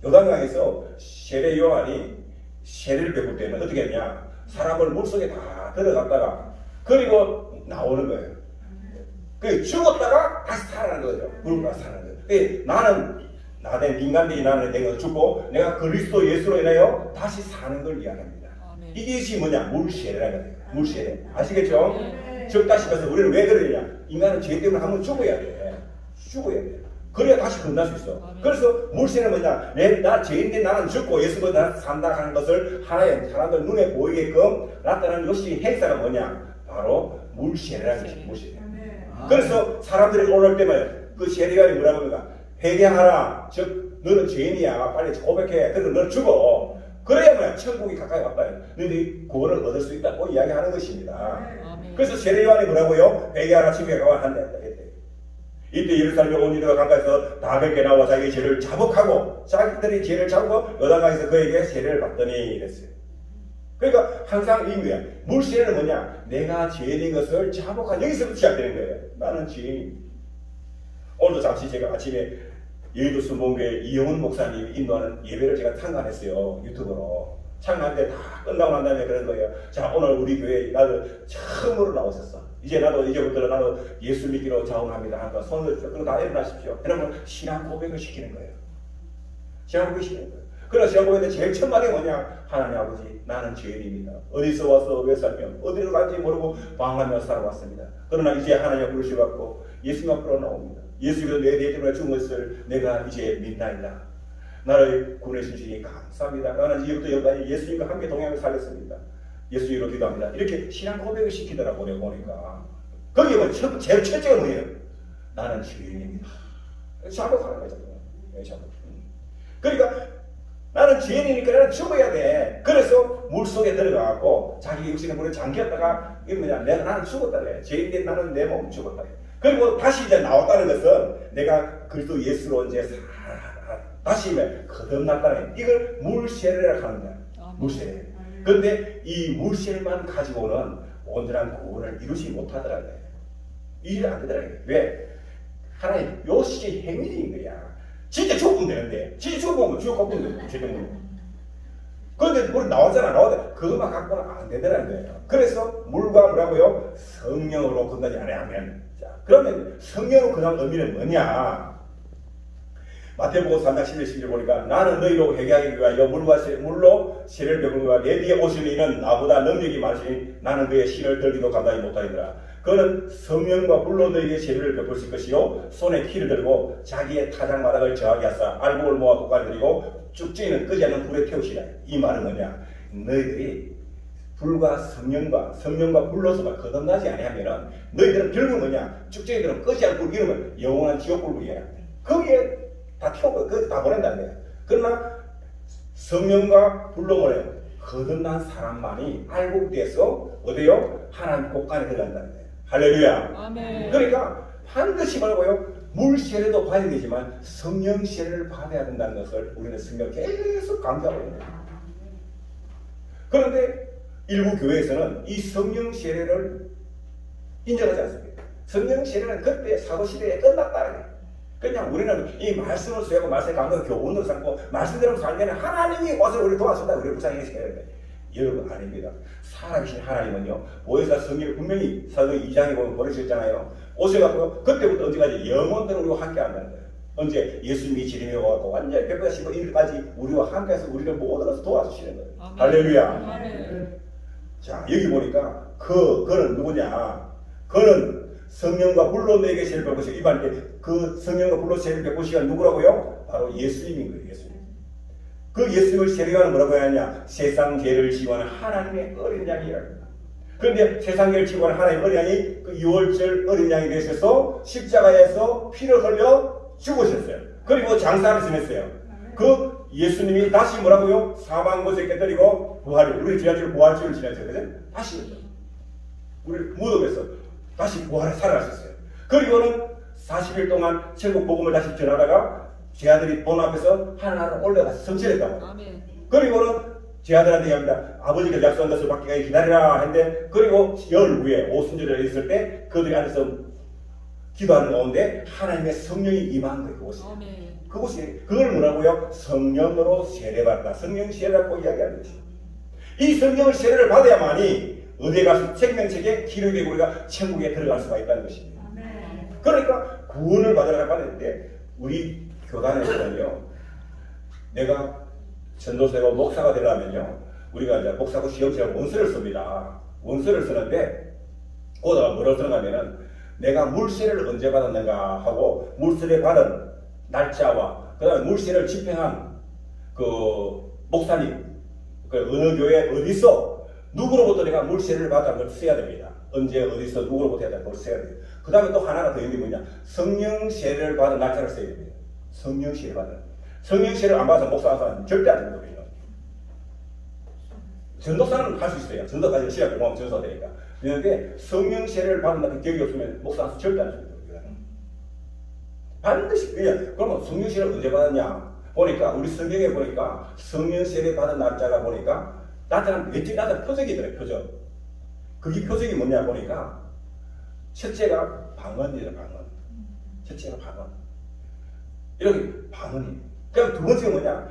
요단강에서 세례 요한이 세례를 베풀 때는 어떻게 했냐? 사람을 물속에 다 들어갔다가 그리고 나오는 거예요. 그 죽었다가 다시 살아나는 거죠. 물과 살아나는 거예요. 나는 나된 인간들이 나는 내가 죽고 내가 그리스도 예수로 인하여 다시 사는 걸 이야기합니다. 이것이 뭐냐? 물세례라는 거예요. 물세례. 아시겠죠? 적다시면서 우리는 왜 그러냐? 인간은 죄 때문에 한번 죽어야 돼. 그래야 다시 건날 수 있어. 그래서 물세례는 뭐냐? 나 죄인데 나는 죽고 예수보다 나는 산다 하는 것을 하나의 사람들 눈에 보이게끔 나타나는 것이 행사가 뭐냐? 바로 물세례라는 것이 물세례. 그래서 사람들이 올라올 때면 그 세례관이 뭐라고 합니까? 회개하라. 즉 너는 죄인이야. 빨리 고백해. 그래서 너는 죽어. 그래야만 천국이 가까이 왔다. 너희들이 구원을 얻을 수 있다고 이야기하는 것입니다. 그래서 세례요한이 뭐라고요? 회개하라. 지금 회개하라 한다. 이때 예루살렘에 온 이들과 가까이서 다백에 나와 자기 죄를 자복하고 자기들이 죄를 자복하고 여당강에서 그에게 세례를 받더니 이랬어요. 그러니까 항상 이 거야. 물세례는 뭐냐? 내가 죄인인 것을 자복한 여기서부터 시작되는 거예요. 나는 죄인입니다. 오늘도 잠시 제가 아침에 여의도 순복음교회 이영훈 목사님이 인도하는 예배를 제가 참관했어요. 유튜브로. 참관할 때 다 끝나고 난 다음에 그런 거예요. 자, 오늘 우리 교회에 나도 처음으로 나오셨어. 이제부터 나도 예수 믿기로 자원합니다. 하니까 손을 조금 다 일어나십시오. 그러면 신앙 고백을 시키는 거예요. 신앙 고백을 시키는 거예요. 그러나 신앙 고백인데 제일 첫 말이 뭐냐? 하나님 아버지, 나는 죄인입니다. 어디서 와서 왜 살며 어디로 간지 모르고 방황하며 살아왔습니다. 그러나 이제 하나님 부르셔갖고 예수님 앞으로 나옵니다. 예수께서 내 죄 때문에 죽은 것을 내가 이제 믿나이다. 나를 구원해 주시니 감사합니다. 나는 이제부터 여기까지 예수님과 함께 동행하며 살겠습니다. 예수님으로 기도합니다. 이렇게 신앙 고백을 시키더라고 내가 보니까. 거기에 뭐 제일 첫째가 뭐예요? 나는 죄인입니다. 자복하는 거죠. 그러니까 나는 죄인이니까 나는 죽어야 돼. 그래서 물속에 들어가고 자기 육신의 물에 잠겼다가 나는 죽었다 그래. 죄인인데 나는 내 몸 죽었다 그래. 그리고 다시 이제 나왔다는 것은 내가 그리스도 예수로 이제 다시 거듭났다는 이걸 물세례를 하는 거야. 물세례. 그런데 이 물세례만 가지고는 온전한 구원을 이루지 못하더라고요. 일이 안 되더라고요. 왜? 하나님 요 시기 행위인 거야. 진짜 죽으면 되는데 진짜 죽으면 죽었거든. 그런데 물 나왔잖아. 그것만 갖고는 안 되더라는 거예요. 그래서 물과 뭐라고요? 성령으로 건너지 않으면. 자, 그러면 성령으로 건너는 의미는 뭐냐? 마태복음 3장 11, 12절 보니까 나는 너희로 회개하기 위하여 물로 세례를 베푸는 거야. 내 뒤에 오시는 이는 나보다 능력이 많으시니 나는 그의 신을 들기도 감당히 못하리더라. 그는 성령과 불로 너희에게 세례를 베풀 것이요 손에 키를 들고 자기의 타작마당을 저하게 하사 알곡을 모아 독가를 들이고 쭉지는 끄지 않는 불에 태우시라. 이 말은 뭐냐? 너희들이 불과 성령과 불로서만 거듭나지 아니하면은 너희들은 결국 뭐냐? 쭉지들은 끄지 않고 불 이러면 영원한 지옥불이야. 거기에 다 태우고 다 보낸다는 거야. 그러나 성령과 불로 뭐래요? 거듭난 사람만이 알곡돼서 어디요? 하나님 곳간에 들어간다는 거예요. 할렐루야. 아멘. 그러니까 반드시 말고요. 물 세례도 받아야 되지만 성령 세례를 받아야 된다는 것을 우리는 성경 계속 강조하고 있는 거예요. 그런데 일부 교회에서는 이 성령 세례를 인정하지 않습니다. 성령 세례는 그때 사도시대에 끝났다는 거예요. 그냥 우리는 이 말씀을 수하고 말씀의 강도를 교훈으로 삼고 말씀대로 살면 하나님이 와서 우리를 도와준다. 우리를 부상하게 시켜야 되는데 여러분 아닙니다. 살아계신 하나님은요. 보혜사 성경을 분명히 사도행 2장에 보면 보내주셨잖아요. 오셔갖고 그때부터 언제까지 영원토록 우리와 함께 한다는 거예요. 언제 예수님이 지림에 와갖고 완전히 100%씩 일까지 우리와 함께해서 우리를 모든 것을 도와주시는 거예요. 아멘. 할렐루야. 아멘. 자 여기 보니까 그는 누구냐? 그는 성령과 불로 내게 세례를 베푸시고 이반때 그 성령과 불로 세례를 베푸시가 누구라고요? 바로 예수님인 거예요. 예수님. 그 예수님을 세례하는 뭐라고 하냐? 세상 죄를 지고하는 하나님의 어린 양이라고 합니다. 그런데 세상 죄를 지고하는 하나님의 어린 양이 그 6월절 어린 양이 되셔서 십자가에서 피를 흘려 죽으셨어요. 그리고 장사를 지냈어요. 그 예수님이 다시 뭐라고요? 사망 못에 깨뜨리고 부활을 우리 지난주에 부활주를 지냈어요. 그죠? 다시 우리 무덤에서 다시 부활을 살아가셨어요. 그리고는 40일 동안 천국 복음을 다시 전하다가 제 아들이 본 앞에서 하나하나 올라가서 성취했다고. 그리고는 제 아들한테 얘기합니다. 아버지가 약속한 것을 받기까지 기다리라 했는데 그리고 열 후에 오순절에 있을 때 그들이 앉아서 기도하는 가운데 하나님의 성령이 임한 거예요. 그곳이. 그곳이 그걸 뭐라고요? 성령으로 세례받다. 성령 세례라고 이야기하는 것이죠. 이 성령을 세례를 받아야만이 어디에 가서 생명책에 기록에 우리가 천국에 들어갈 수가 있다는 것입니다. 그러니까 구원을 받으라고 하는데 우리 교단에서는요. 내가 전도사고 목사가 되려면요. 우리가 이제 목사고 시험치라고 원서를 씁니다. 원서를 쓰는데 거기다가 뭐라고 쓰는가면은 내가 물세례를 언제 받았는가 하고 물세례 받은 날짜와 그 다음에 물세례를 집행한 그 목사님 그 어느 교회 어디서 누구로부터 내가 물세례를 받았는 걸 써야 됩니다. 언제 어디서 누구로부터 해야 되는 걸 써야 돼요. 그 다음에 또 하나가 더 있는 게 뭐냐. 성령 세례를 받은 날짜를 써야 됩니다. 성령 세례 받은. 성령 세례를 안 받아서 목사는 절대 안 되는 거예요. 전도사는 할 수 있어요. 전도까지 시작 공부하면 전도사가 되니까. 그런데 성령 세례를 받은 날 기억이 없으면 목사는 절대 안 됩니다. 반드시 그냥. 그러면 성령 세례를 언제 받았냐? 보니까 우리 성경에 보니까 성령 세례 받은 날짜가 보니까 나타난 몇째 나타난 표적이더래. 표적. 그게 표적이 뭐냐 보니까 첫째가 방언이래. 방언. 첫째가 방언. 이렇게 방언이. 그럼 두 번째가 뭐냐?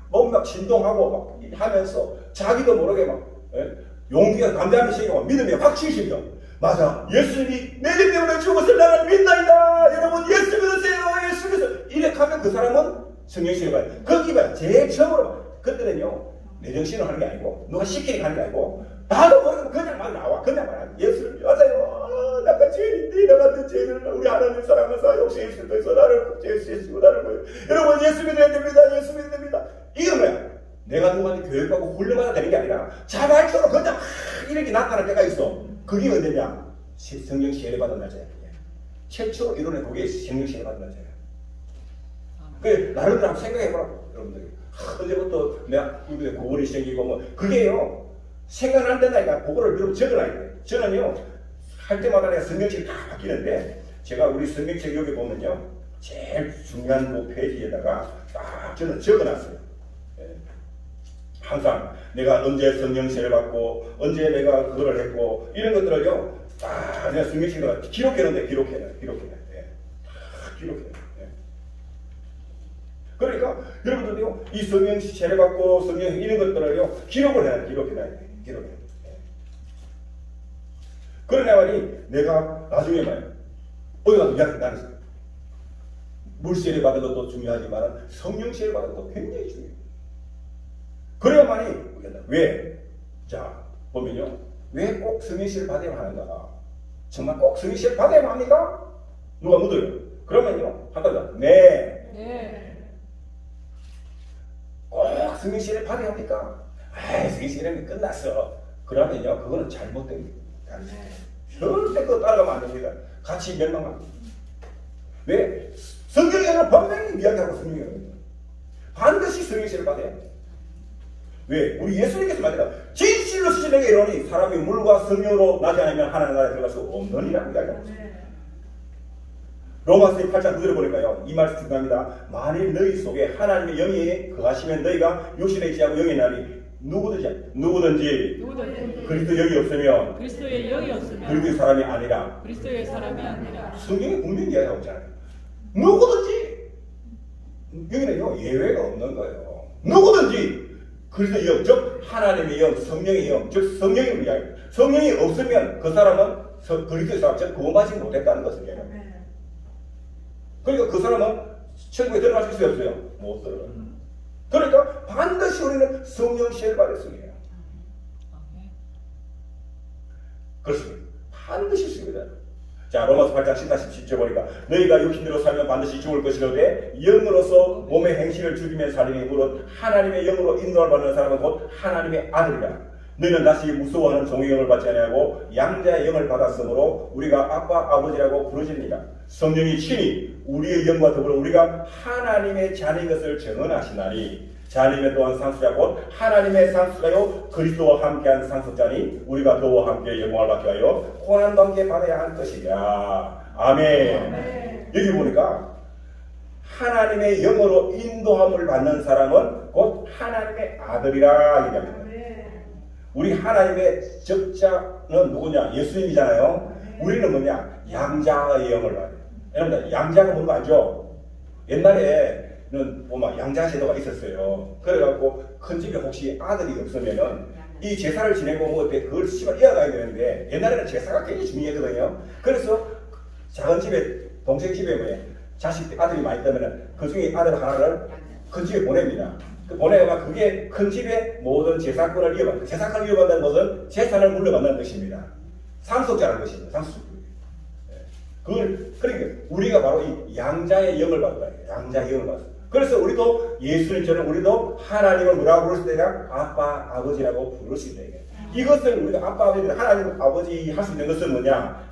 몸이 막 진동하고 막 하면서 자기도 모르게 막 용기가 담대함이 생기고 믿음이 확실히 생겨. 맞아. 예수님이 내 집 때문에 죽었을 나는 믿나이다. 여러분 예수 믿으세요. 예수 믿으세요. 이렇게 하면 그 사람은 성령세례 받아요. 거기 봐. 제일 처음으로 그때는요. 내 정신을 하는 게 아니고 누가 시키게 하는 게 아니고 나도 모르고 그냥 막 나와. 그냥 말하는 예수를 맞아요. 내가 죄인인데 나 같은 죄인을 우리 하나님 사랑하사 역시 예수 그리스도 나를 죄수시고 나를 보여. 여러분 예수 믿어야 됩니다. 예수 믿어야 됩니다. 이건 뭐야? 내가 누구한테 교육받고 훈련받아 되는 게 아니라 자발적으로 그냥 이렇게 나타날 때가 있어. 그게 언제냐? 성령 세례 받은 날짜야. 최초로 이론에 그게 성령 세례 받은 날짜야. 그 나름대로 한번 생각해보라. 여러분들이 언제부터 내가 고골이 생기고 뭐 그게요 생각을 안 된다니까. 그거를 여러분 적어놔야 돼. 저는요 할 때마다 내가 성경책이 다 바뀌는데 제가 우리 성경책 여기 보면요 제일 중요한 그 페이지에다가 딱 저는 적어놨어요. 항상 내가 언제 성령 세례를 받고 언제 내가 그거를 했고 이런 것들을요 딱 내가 성경책에다가 기록해놓는데 기록해. 그러니까 여러분들도요 이 성령 세례 받고 성령 이런 것들을요 기록을 해야 돼. 기록해놔야 돼. 그러나 말이 내가 나중에 말이야 어디 가서 나는 물세례 받은 것도 중요하지만 성령 세례 받은 것도 굉장히 중요해요. 그래야만이 왜? 자 보면요 왜 꼭 성령 세례 받아야 하는가? 정말 꼭 성령 세례 받아야 합니까? 누가 묻어요. 그러면요 한번 네. 꼭 성령 세례 받아야 합니까? 성령 세례는 끝났어. 그러면요 그거는 잘못된 거예요. 절대 그거 따라가면 안 됩니다. 같이 멸망합니다. 왜? 성경에는 분명히 이야기하고 성경에는 반드시 성령 세례를 받아야 돼. 왜? 우리 예수님께서 말해요. 진실로 시신에게 이르노니 사람이 물과 성령으로 나지 않으면 하나님 나라에 들어갈 수 없느니라고 이야기하고 있습니다. 로마서 8장 9절을 보니까요. 이 말씀 중요합니다. 만일 너희 속에 하나님의 영이 거하시면 너희가 육신에 지하고 영의 날이 누구든지 그리스도 영이 없으면 그리스도의 영이 없으면 그리스도의 사람이 아니라. 그리스도의 사람이 아니라. 성경이 분명히 이야기하고 있잖아요. 누구든지 여기는요 예외가 없는 거예요. 누구든지 그리스도의 영, 즉 하나님의 영, 성령의 영, 즉 성령의 이야기. 성령이 없으면 그 사람은 그리스도의 사람, 즉 구원받지 못했다는 것이에요. 그러니까 그 사람은 천국에 들어갈 수 없어요. 못 들어가요. 그러니까 반드시 우리는 성령 세례를 받았습니다. 그렇습니다. 반드시 있습니다. 자, 로마서 8장 14-17절 보니까 너희가 육신대로 살면 반드시 죽을 것이로되 영으로서 몸의 행실을 죽이면 살리니 무릇 하나님의 영으로 인도를 받는 사람은 곧 하나님의 아들이라. 너희는 다시 무서워하는 종의 영을 받지 아니하고 양자의 영을 받았으므로 우리가 아빠 아버지라고 부르십니다. 성령이 친히 우리의 영과 더불어 우리가 하나님의 자녀인 것을 증언하시나니 자녀면 또한 상속자 곧 하나님의 상속자요 그리스도와 함께한 상속자니 우리가 그와 함께 영광을 받게 하여 고난도 함께 받아야 할 것이라. 아멘. 여기 보니까 하나님의 영으로 인도함을 받는 사람은 곧 하나님의 아들이라 얘기합니다. 우리 하나님의 적자는 누구냐? 예수님이잖아요. 우리는 뭐냐? 양자의 영을 받아요. 여러분들 양자가 뭔가 알죠? 옛날에는 보면 양자 제도가 있었어요. 그래갖고 큰 집에 혹시 아들이 없으면은 이 제사를 지내고 뭐 그걸 씨발 이어가야 되는데 옛날에는 제사가 굉장히 중요했거든요. 그래서 작은 집에 동생 집에 뭐 자식 아들이 많이 있다면은 그 중에 아들 하나를 큰 집에 보냅니다. 보내가 그게 큰 집의 모든 제사권을 이어받는, 제사권을 이어받는 것은 재산을 물려받는 것입니다. 상속자라는 것입니다. 상속자. 그러니까 우리가 바로 이 양자의 영을 받으라. 양자의 영을 받습니다. 그래서 우리도 예수님처럼 우리도 하나님을 뭐라고 부를 수 있냐? 아빠, 아버지라고 부를 수 있다. 이것을 우리가 아빠, 아버지, 하나님, 아버지 할 수 있는 것은 뭐냐?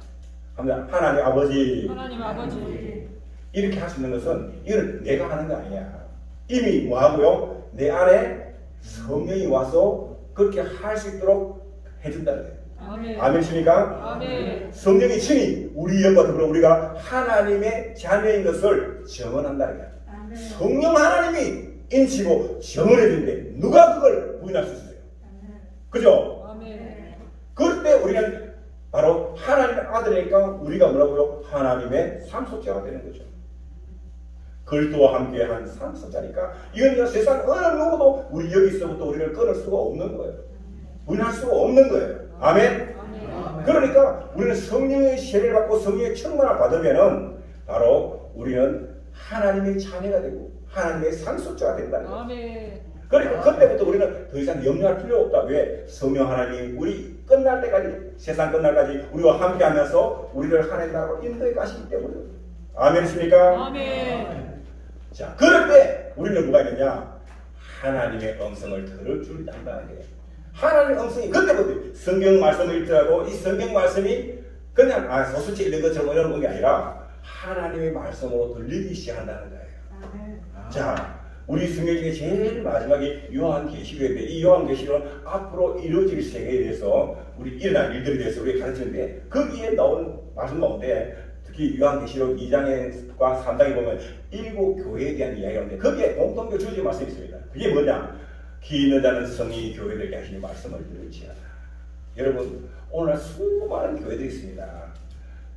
하나님, 아버지. 하나님, 아버지. 이렇게 할 수 있는 것은 이건 내가 하는 거 아니야. 이미 뭐하고요? 내 안에 성령이 와서 그렇게 할 수 있도록 해준다는 거예요. 아멘. 아멘이십니까? 아멘. 성령이 친히 우리 영과 더불어 우리가 하나님의 자녀인 것을 증언한다. 아멘. 성령 하나님이 인치고 증언해 주는데 누가 그걸 부인할 수 있어요? 아멘. 그죠? 아멘. 그럴 때 우리는 바로 하나님의 아들이니까 우리가 뭐라고요? 하나님의 삼속자가 되는 거죠. 그리스도와 함께한 삼속자니까 이건 세상 어느 누구도 우리 여기서부터 우리를 끊을 수가 없는 거예요. 부인할 수가 없는 거예요. 아멘. 아멘. 그러니까 우리는 성령의 세례를 받고 성령의 충만을 받으면은 바로 우리는 하나님의 자녀가 되고 하나님의 상속자가 된다는 거예요. 아멘. 그러니까 그때부터 우리는 더 이상 염려할 필요 없다. 왜? 성령 하나님 우리 끝날 때까지 세상 끝날까지 우리와 함께하면서 우리를 하나님 나라로 인도해 가시기 때문에. 아멘이십니까? 아멘. 자, 그럴 때 우리는 뭐가 있느냐? 하나님의 음성을 들을 줄 안다는 거예요. 하나님의 음성이 그때부터 성경 말씀을 읽더라도 이 성경 말씀이 그냥 소수치 읽는 것처럼 이러는 게 아니라 하나님의 말씀으로 들리기 시작한다는 거예요. 아멘. 자, 우리 성경 중에 제일 마지막에 요한계시록인데 이 요한계시록은 앞으로 이루어질 세계에 대해서 우리 일어날 일들에 대해서 우리 가르치는데 거기에 나온 말씀 가운데 특히 요한계시록 2장과 3장에 보면 7 교회에 대한 이야기가 있는데 거기에 공통된 주제 말씀이 있습니다. 그게 뭐냐? 기 있는 자는 성이 교회들에게 하시는 말씀을 들을지어다. 여러분 오늘 수많은 교회들이 있습니다.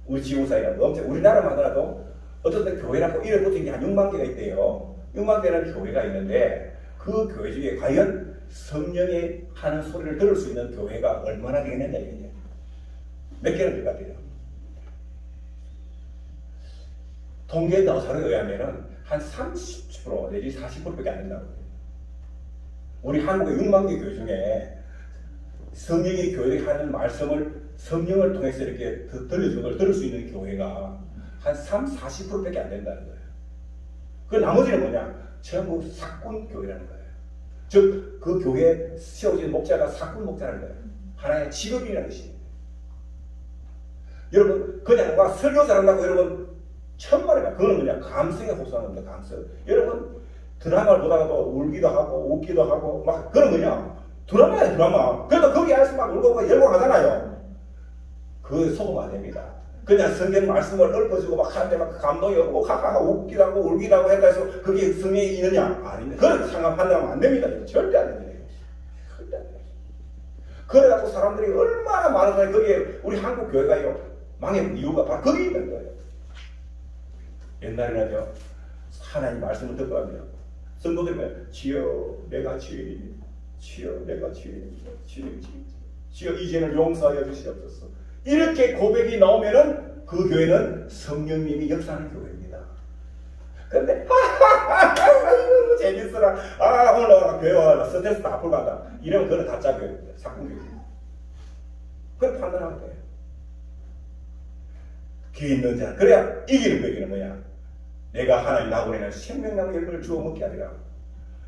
우리 지구사회가 엄청 우리나라만 하더라도 어떤 교회라고 이름 붙은 게 한 6만 개가 있대요. 6만 개라는 교회가 있는데 그 교회 중에 과연 성령이 하는 소리를 들을 수 있는 교회가 얼마나 되겠느냐 이거냐. 몇 개는 될 것 같아요. 통계 나사에 의하면은 한 30% 내지 40%밖에 안 된다고. 우리 한국의 6만 개 교회 중에 성령이 교회에 하는 말씀을 성령을 통해서 이렇게 들려주는 걸 들을 수 있는 교회가 한 40%밖에 안 된다는 거예요. 그 나머지는 뭐냐? 전부 사꾼 교회라는 거예요. 즉, 그 교회에 세워진 목자가 사꾼 목자라는 거예요. 하나의 직업이라는 것입니다. 여러분, 그냥 막 설교 잘한다고 여러분, 천만에가 그거는 뭐냐? 감성에 호소하는 겁니다, 감성. 여러분, 드라마를 보다가도 울기도 하고, 웃기도 하고, 막, 그런 뭐냐? 드라마야, 드라마. 그래도 거기 안에서 막 울고 막 열광하잖아요. 그 속으면 안 됩니다. 그냥 성경 말씀을 읊어주고 막 하는데 막 감동이 오고 하하하 웃기도 하고 울기도 하고 해서 그게 성령이 있느냐? 아닙니다. 그런 상황 판단하면 안 됩니다. 절대 안 됩니다. 절대 안 됩니다. 그래갖고 사람들이 얼마나 많은 사람이 거기에 우리 한국 교회가요 망한 이유가 바로 거기 있는 거예요. 옛날에는요 하나님 말씀을 듣고 하면 성도들이면 주여 내가 죄인입니다. 주여 내가 죄인입니다. 주여 이제는 용서하여 주시옵소서. 이렇게 고백이 나오면은 그 교회는 성령님이 역사하는 교회입니다. 그런데 재밌어라. 오늘 교회 와 스트레스 다 풀고 간다. 이러면 그거는 가짜 교회입니다. 사꾼 교회입니다. 그걸 판단하면 돼요. 귀 있는 자. 그래야 이기는 교회는 뭐야? 내가 하나님 나고에는 생명나무 열매를 주워 먹게 하리라.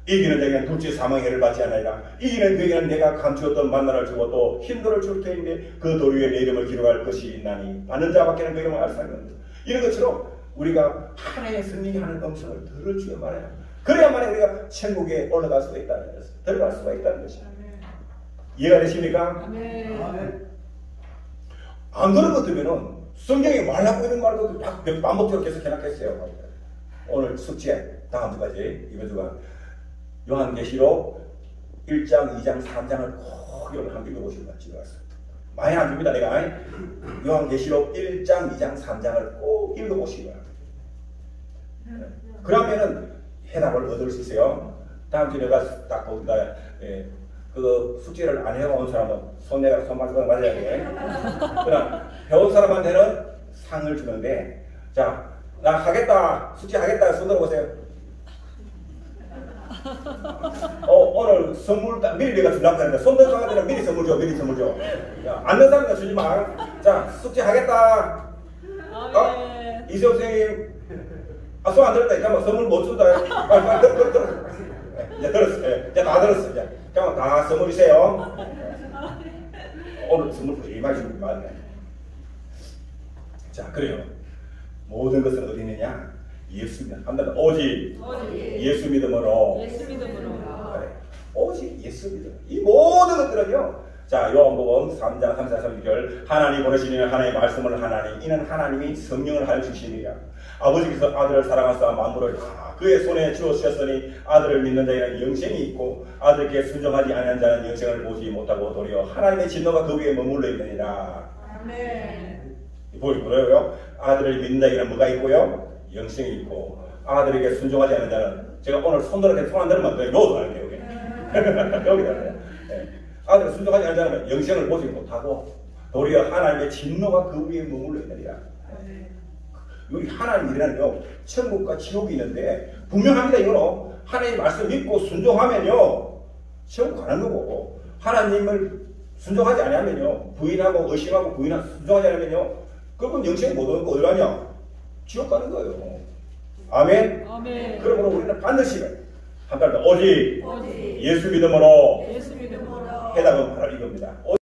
이기는 자에게는 둘째 사망의 해를 받지 않으리라. 이기는 그에게는 내가 감추었던 만나를 주고 또 힘도를 줄 터인데 그 돌 위에 내 이름을 기록할 것이 있나니 받는 자밖에는 그 이름을 알 수 없는 이런 것처럼 우리가 하나님의 성령이 하는 음성을 들을 줄 말해요. 그래야만 우리가 천국에 올라갈 수가 있다는 것을 들어갈 수가 있다는 것이죠. 이해가 되십니까? 아멘. 안 그런 것 들으면은 성경이 말하고 있는 말도 반복적으로 계속 해놨겠어요. 오늘 숙제 다음 주까지 이번 주간 요한계시록 1장, 2장, 3장을 꼭 여러분 함께 읽어보시는 것 같습니다. 많이 안 줍니다. 내가 요한계시록 1장, 2장, 3장을 꼭 읽어보시기 바랍니다. 그러면은 해답을 얻을 수 있어요. 다음 주에 내가 딱 거기다 그 숙제를 안 해온 사람은 손 맞아서 맞아야 돼. 그럼 배운 사람한테는 상을 주는데 자, 나 하겠다. 숙제 하겠다. 손 들어보세요. 오늘 선물 미리 내가 주려고 하는데 손 든 사람들은 미리 선물 줘. 미리 선물 줘. 안 든 사람은 주지 마. 자, 숙제 하겠다. 이세호 선생님 손 안 들었다. 잠깐만 선물 못 준다. 빨리 들어. 이제 들었어. 이제 다 들었어. 이제 잠깐만 다 선물이세요. 오늘 선물 많이 준비 많네. 자, 그래요. 모든 것은 어디 있느냐? 예수 믿음. 한번 오직 예수 믿음으로. 예수 믿음으로. 그래. 오직 예수 믿음. 이 모든 것들은요. 자, 요한복음 마태복음 3장 34, 36절 하나님 보내시는 하나님의 말씀을 하나니 이는 하나님이 성령을 하여 주심이라. 아버지께서 아들을 사랑하사 만물을 다 그의 손에 주었으니 아들을 믿는 자에는 영생이 있고 아들께 순종하지 아니한 자는 영생을 보지 못하고 도리어 하나님의 진노가 그 위에 머물러 있느니라. 아멘. 보여요. 아들을 믿는 자에게는 뭐가 있고요? 영생이 있고 아들에게 순종하지 않는 자는 제가 오늘 손들한테 손 안 들으면 넣어도 안 돼요. 여기다. 네. 아들을 순종하지 않는 자는 영생을 보지 못하고 도리어 하나님의 진노가 그 위에 머물러 있느니라. 여기 하나님이라는요 천국과 지옥이 있는데 분명합니다. 이거는 하나님 말씀 믿고 순종하면요 천국 가는 거고 하나님을 순종하지 않으면요 부인하고 의심하고 부인하고 순종하지 않으면요 그건 영생 못 얻고 어디 가냐? 지옥 가는 거예요. 아멘. 아멘. 그러므로 우리는 반드시 한 달 더 오직 오직 예수 믿음으로 예수 믿음으로 해답은 바로 이겁니다.